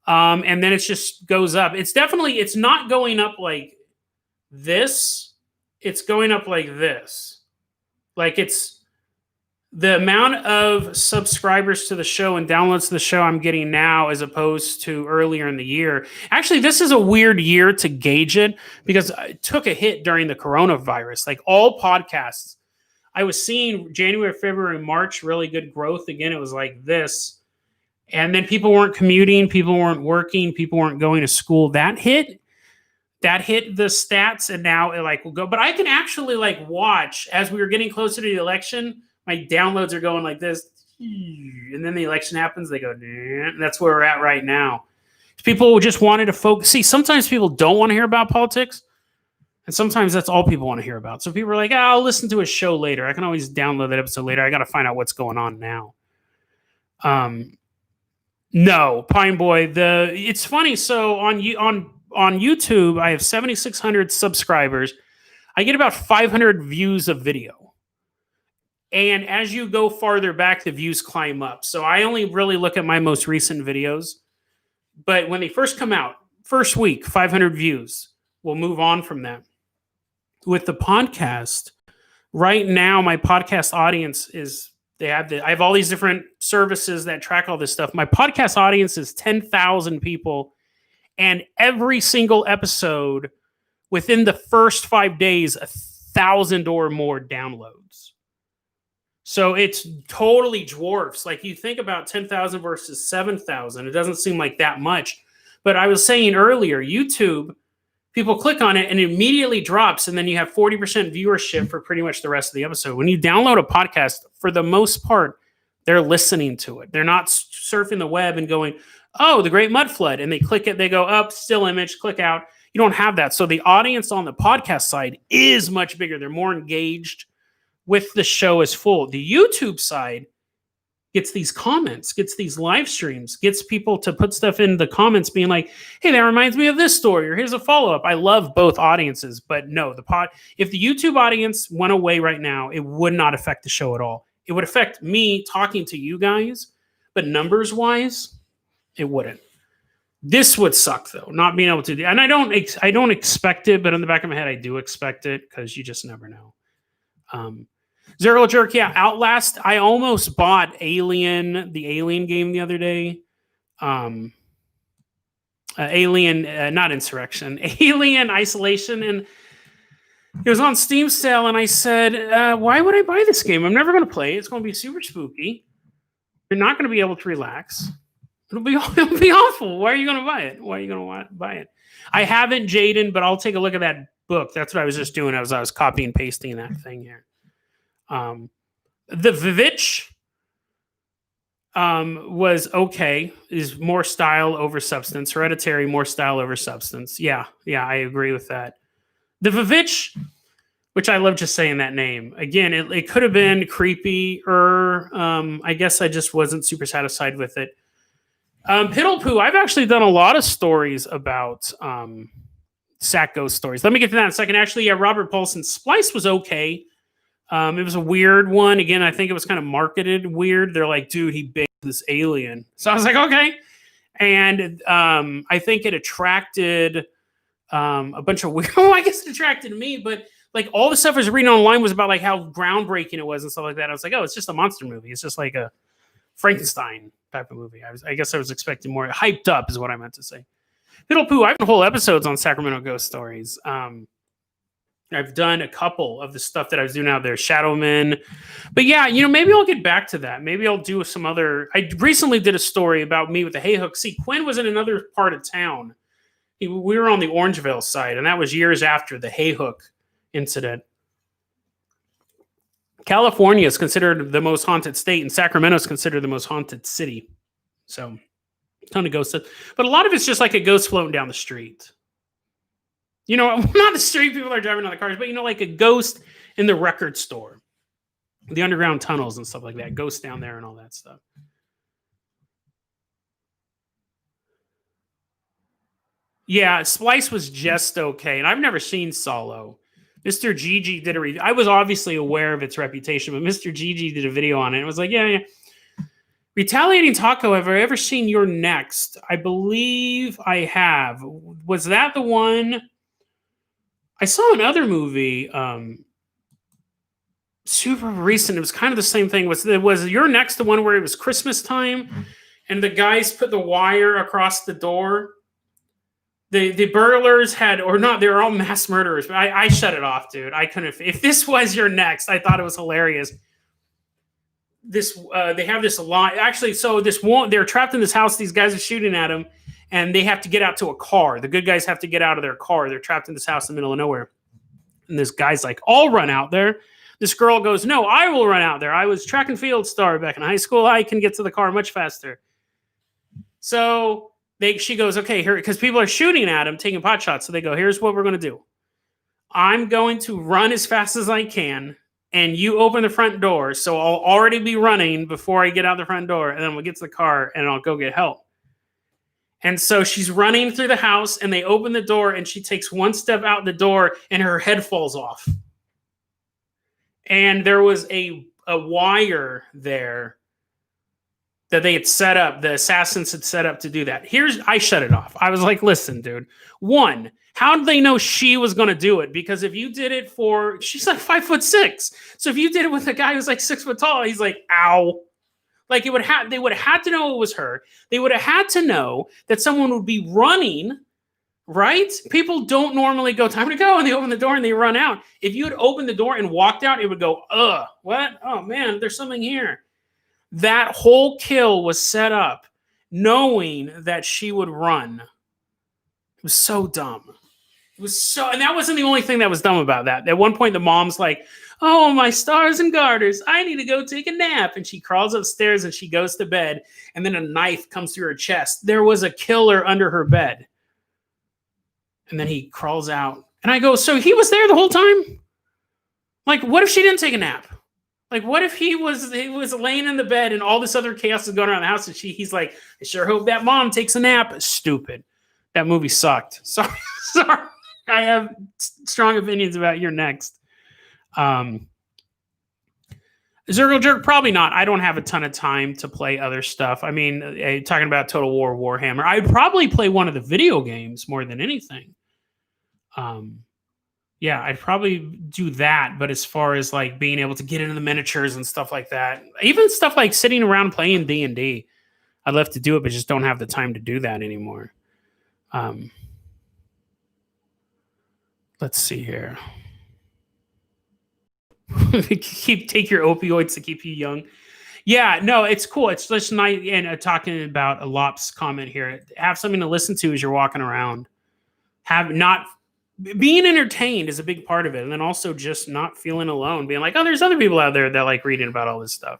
And then it just goes up. It's not going up like this. It's going up like this. Like it's the amount of subscribers to the show and downloads to the show I'm getting now as opposed to earlier in the year. Actually, this is a weird year to gauge it because it took a hit during the coronavirus. Like all podcasts, I was seeing January, February, March, really good growth. Again, it was like this. And then people weren't commuting, people weren't working, people weren't going to school. That hit the stats, and now it like will go. But I can actually like watch as we were getting closer to the election. My downloads are going like this, and then the election happens. They go, and that's where we're at right now. People just wanted to focus. See, sometimes people don't want to hear about politics, and sometimes that's all people want to hear about. So people are like, I'll listen to a show later. I can always download that episode later. I got to find out what's going on now. No, Pine Boy. It's funny. So on YouTube, I have 7,600 subscribers. I get about 500 views of video. And as you go farther back, the views climb up. So I only really look at my most recent videos. But when they first come out, first week, 500 views. We'll move on from that. With the podcast, right now, my podcast audience is, I have all these different services that track all this stuff. My podcast audience is 10,000 people. And every single episode, within the first 5 days, 1,000 or more downloads. So it's totally dwarfs. Like you think about 10,000 versus 7,000, it doesn't seem like that much. But I was saying earlier, YouTube, people click on it and it immediately drops, and then you have 40% viewership for pretty much the rest of the episode. When you download a podcast, for the most part, they're listening to it. They're not surfing the web and going, oh, the Great Mud Flood, and they click it, they go up, still image, click out. You don't have that. So the audience on the podcast side is much bigger. They're more engaged with the show as full. The YouTube side gets these comments, gets these live streams, gets people to put stuff in the comments being like, hey, that reminds me of this story, or here's a follow-up. I love both audiences, but no, if the YouTube audience went away right now, it would not affect the show at all. It would affect me talking to you guys, but numbers-wise, it wouldn't. This would suck, though, not being able to do. And I don't expect it, but in the back of my head, I do expect it because you just never know. Zero Jerk, yeah, Outlast. I almost bought the Alien game the other day. Alien, not Insurrection, Alien Isolation, and it was on Steam sale, and I said, why would I buy this game? I'm never going to play it. It's going to be super spooky. You're not going to be able to relax. It'll be awful. Why are you going to buy it? Why are you going to buy it? I haven't, Jaden, but I'll take a look at that book. That's what I was just doing. I was copy and pasting that thing here. The Vivitch was okay. Is more style over substance. Hereditary, more style over substance. Yeah, I agree with that. The Vivitch, which I love just saying that name. Again, it could have been creepy, or I guess I just wasn't super satisfied with it. Piddle Poo, I've actually done a lot of stories about Sack Ghost stories. Let me get to that in a second. Actually, yeah, Robert Paulson's Splice was okay. It was a weird one. Again, I think it was kind of marketed weird. They're like, dude, he baked this alien. So I was like, okay. And I think it attracted a bunch of weird. Oh, I guess it attracted me, but like all the stuff I was reading online was about like how groundbreaking it was and stuff like that. I was like, oh, it's just a monster movie. It's just like a Frankenstein type of movie. I guess I was expecting more. Hyped up is what I meant to say. Piddle Poo, I've done whole episodes on Sacramento ghost stories. I've done a couple of the stuff that I was doing out there, Shadowmen. But yeah, maybe I'll get back to that. Maybe I'll do some other. I recently did a story about me with the hay hook. See, Quinn was in another part of town. We were on the Orangevale side, and that was years after the hay hook incident. California is considered the most haunted state, and Sacramento is considered the most haunted city. So, a ton of ghosts. But a lot of it's just like a ghost floating down the street. Not the street people are driving on the cars, but like a ghost in the record store, the underground tunnels and stuff like that. Ghosts down there and all that stuff. Yeah, Splice was just okay, and I've never seen Solo. Mr. Gigi did a review. I was obviously aware of its reputation, but Mr. Gigi did a video on it. It was like, yeah. Retaliating Taco, have I ever seen You're Next? I believe I have. Was that the one? I saw another movie, super recent. It was kind of the same thing. Was You're Next the one where it was Christmas time, and the guys put the wire across the door? The burglars had, or not, they were all mass murderers, but I shut it off, dude. I couldn't. If this was your next, I thought it was hilarious. They have this line, actually. So this one, they're trapped in this house. These guys are shooting at them, and they have to get out to a car. The good guys have to get out of their car. They're trapped in this house in the middle of nowhere, and this guy's like, "I'll run out there." This girl goes, "No, I will run out there. I was track and field star back in high school. I can get to the car much faster." So she goes, "Okay, here," because people are shooting at him, taking pot shots. So they go, "Here's what we're going to do. I'm going to run as fast as I can, and you open the front door. So I'll already be running before I get out the front door, and then we'll get to the car, and I'll go get help." And so she's running through the house, and they open the door, and she takes one step out the door, and her head falls off. And there was a wire there that they had set up. The assassins had set up to do that. I shut it off. I was like, listen, dude. One, how did they know she was going to do it? Because if you did it she's like 5'6". So if you did it with a guy who's like 6 foot tall, he's like, ow. Like they would have had to know it was her. They would have had to know that someone would be running, right? People don't normally go, "Time to go," and they open the door and they run out. If you had opened the door and walked out, it would go, what? Oh man, there's something here. That whole kill was set up knowing that she would run. It was so dumb. And that wasn't the only thing that was dumb about that. At one point, the mom's like, "Oh, my stars and garters, I need to go take a nap." And she crawls upstairs and she goes to bed. And then a knife comes through her chest. There was a killer under her bed. And then he crawls out. And I go, so he was there the whole time? Like, what if she didn't take a nap? Like, what if he was laying in the bed and all this other chaos is going around the house, and he's like, "I sure hope that mom takes a nap." Stupid. That movie sucked. Sorry. I have strong opinions about your next. Zergle Jerk, probably not. I don't have a ton of time to play other stuff. I mean, talking about Total War Warhammer, I'd probably play one of the video games more than anything. Yeah, I'd probably do that. But as far as like being able to get into the miniatures and stuff like that, even stuff like sitting around playing D&D, I'd love to do it, but just don't have the time to do that anymore. Let's see here. Take your opioids to keep you young. Yeah, no, it's cool. It's just nice. And talking about a Lop's comment here, have something to listen to as you're walking around. Being entertained is a big part of it, and then also just not feeling alone, being like, "Oh, there's other people out there that like reading about all this stuff."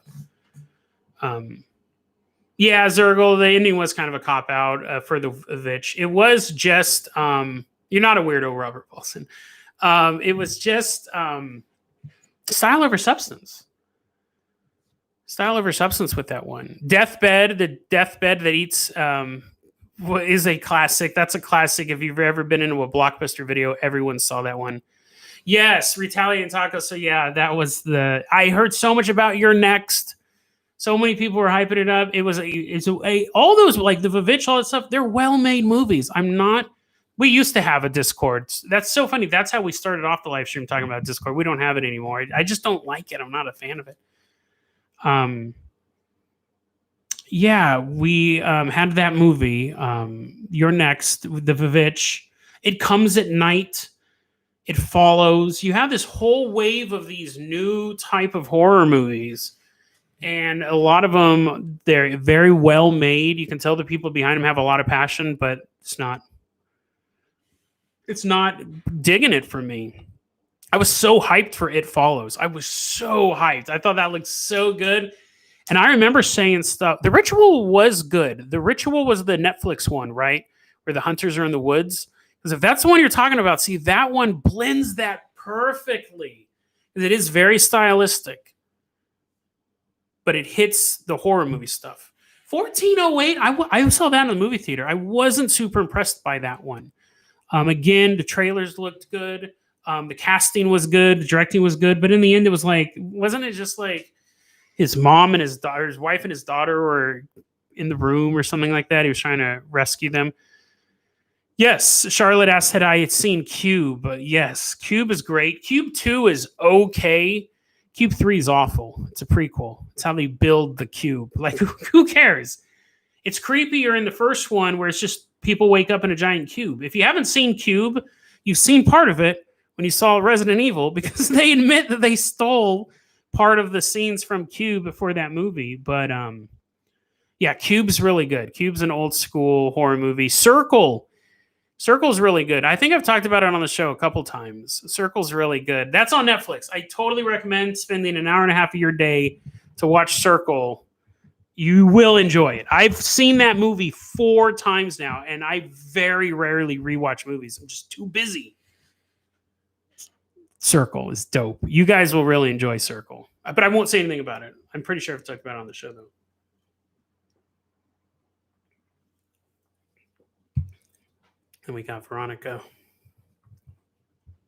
Yeah, Zergle, the ending was kind of a cop out for the Vitch. It was just you're not a weirdo, Robert Wilson. It was just style over substance. Style over substance with that one. Deathbed, the deathbed that eats is a classic. That's a classic. If you've ever been into a Blockbuster video, everyone saw that one. Yes, Retaliate Taco. So yeah, that was I heard so much about your next. So many people were hyping it up. All those, like the Vivitch, all that stuff, they're well-made movies. We used to have a Discord. That's so funny. That's how we started off the live stream, talking about Discord. We don't have it anymore. I just don't like it. I'm not a fan of it. Yeah, we had that movie. You're Next, the Vivitch. It comes at night. It follows. You have this whole wave of these new type of horror movies. And a lot of them, they're very well made. You can tell the people behind them have a lot of passion, but it's not digging it for me. I was so hyped for It Follows. I was so hyped. I thought that looked so good. And I remember saying stuff. The Ritual was good. The Ritual was the Netflix one, right? Where the hunters are in the woods. Because if that's the one you're talking about, see, that one blends that perfectly. It is very stylistic. But it hits the horror movie stuff. 1408, I saw that in the movie theater. I wasn't super impressed by that one. Again, the trailers looked good. The casting was good. The directing was good. But in the end, it was like, wasn't it just like his mom and his daughter, his wife and his daughter were in the room or something like that? He was trying to rescue them. Yes, Charlotte asked, had I seen Cube? Yes, Cube is great. Cube 2 is okay. Cube 3 is awful. It's a prequel. It's how they build the cube. Like, who cares? It's creepier in the first one where it's just people wake up in a giant cube. If you haven't seen Cube, you've seen part of it when you saw Resident Evil, because they admit that they stole part of the scenes from Cube before that movie. But yeah, Cube's really good. Cube's an old school horror movie. Circle's really good. I think I've talked about it on the show a couple times. Circle's really good. That's on Netflix. I totally recommend spending an hour and a half of your day to watch Circle. You will enjoy it. I've seen that movie 4 times now, and I very rarely rewatch movies. I'm just too busy. Circle is dope. You guys will really enjoy Circle. But I won't say anything about it. I'm pretty sure I've talked about it on the show, though. And we got Veronica.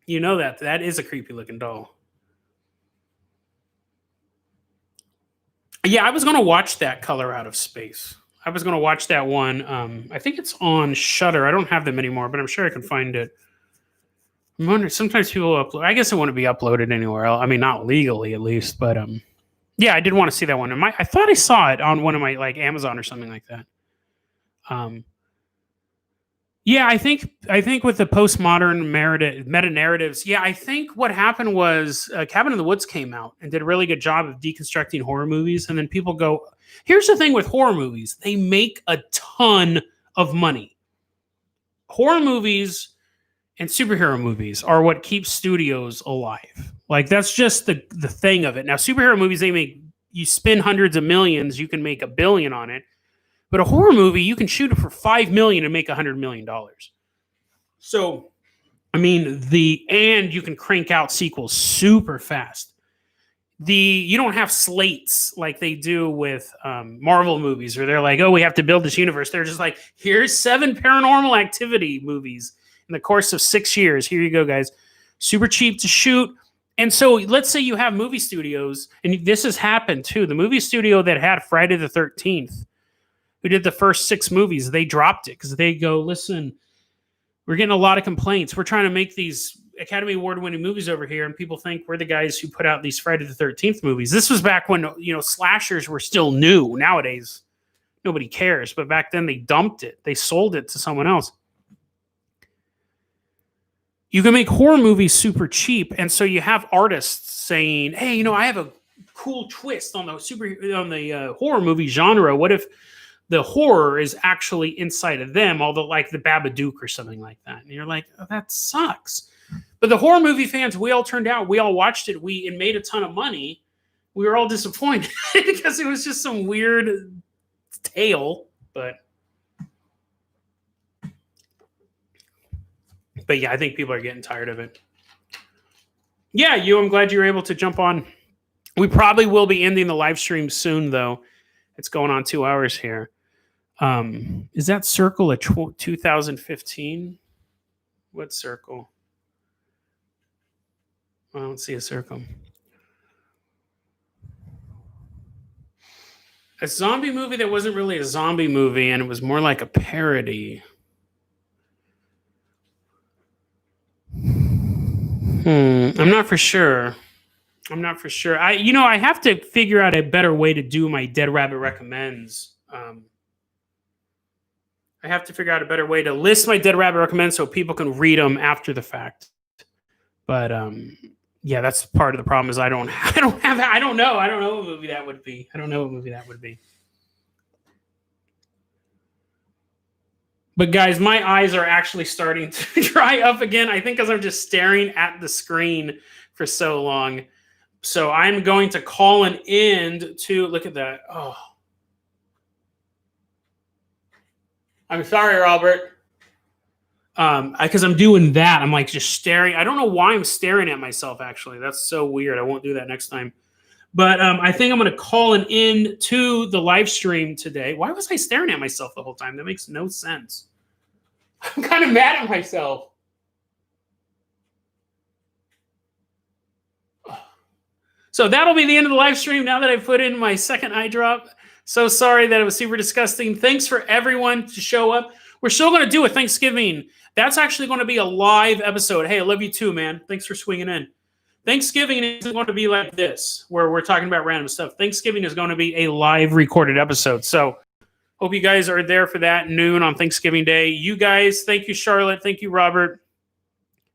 You know that. That is a creepy looking doll. Yeah, I was going to watch that Color Out of Space. I was going to watch that one. I think it's on Shudder. I don't have them anymore, but I'm sure I can find it. I'm wondering, sometimes people upload. I guess it wouldn't be uploaded anywhere else. I mean, not legally at least, but yeah, I did want to see that one. I thought I saw it on one of my like Amazon or something like that. Yeah, I think with the postmodern meta narratives, yeah, I think what happened was Cabin in the Woods came out and did a really good job of deconstructing horror movies, and then people go, here's the thing with horror movies, they make a ton of money. Horror movies and superhero movies are what keeps studios alive. Like, that's just the thing of it. Now, superhero movies, you spend hundreds of millions, you can make $1 billion on it. But a horror movie, you can shoot it for $5 million and make $100 million. So, I mean, and you can crank out sequels super fast. You don't have slates like they do with Marvel movies, where they're like, oh, we have to build this universe. They're just like, here's 7 Paranormal Activity movies in the course of 6 years. Here you go, guys. Super cheap to shoot. And so let's say you have movie studios, and this has happened too. The movie studio that had Friday the 13th, who did the first 6 movies, they dropped it because they go, listen, we're getting a lot of complaints. We're trying to make these Academy Award-winning movies over here, and people think we're the guys who put out these Friday the 13th movies. This was back when, slashers were still new. Nowadays, nobody cares. But back then, they dumped it. They sold it to someone else. You can make horror movies super cheap, and so you have artists saying, hey, I have a cool twist on the horror movie genre. What if the horror is actually inside of them, although like the Babadook or something like that? And you're like, oh, that sucks. But the horror movie fans, we all turned out, we all watched it, it made a ton of money. We were all disappointed because it was just some weird tale. But yeah, I think people are getting tired of it. Yeah, I'm glad you were able to jump on. We probably will be ending the live stream soon, though. It's going on 2 hours here. Is that Circle a 2015? What Circle? I don't see a Circle. A zombie movie that wasn't really a zombie movie, and it was more like a parody. I'm not for sure. I have to figure out a better way to do my Dead Rabbit Recommends. I have to figure out a better way to list my Dead Rabbit Recommends so people can read them after the fact. But yeah, that's part of the problem is I don't know what movie that would be. But guys, my eyes are actually starting to dry up again. I think because I'm just staring at the screen for so long. So I'm going to call an end to, look at that. Oh, I'm sorry, Robert. Because I'm doing that. I'm like just staring. I don't know why I'm staring at myself, actually. That's so weird. I won't do that next time. But I think I'm going to call an end to the live stream today. Why was I staring at myself the whole time? That makes no sense. I'm kind of mad at myself. So that'll be the end of the live stream now that I've put in my second eye drop. So sorry that it was super disgusting. Thanks for everyone to show up. We're still going to do a Thanksgiving. That's actually going to be a live episode. Hey, I love you too, man. Thanks for swinging in. Thanksgiving isn't going to be like this, where we're talking about random stuff. Thanksgiving is going to be a live recorded episode. So Hope you guys are there for that noon on Thanksgiving Day. You guys, thank you, Charlotte. Thank you, Robert.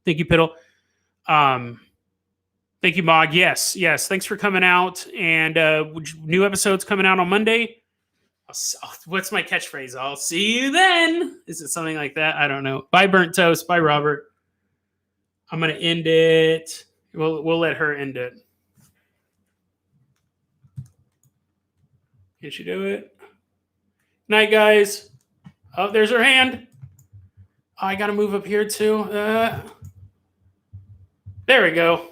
Thank you, Piddle. Thank you, Mog. Yes. Thanks for coming out. And new episodes coming out on Monday. What's my catchphrase? I'll see you then. Is it something like that? I don't know. Bye, Burnt Toast. Bye, Robert. I'm going to end it. We'll let her end it. Can she do it? Night, guys. Oh, there's her hand. Oh, I got to move up here, too. There we go.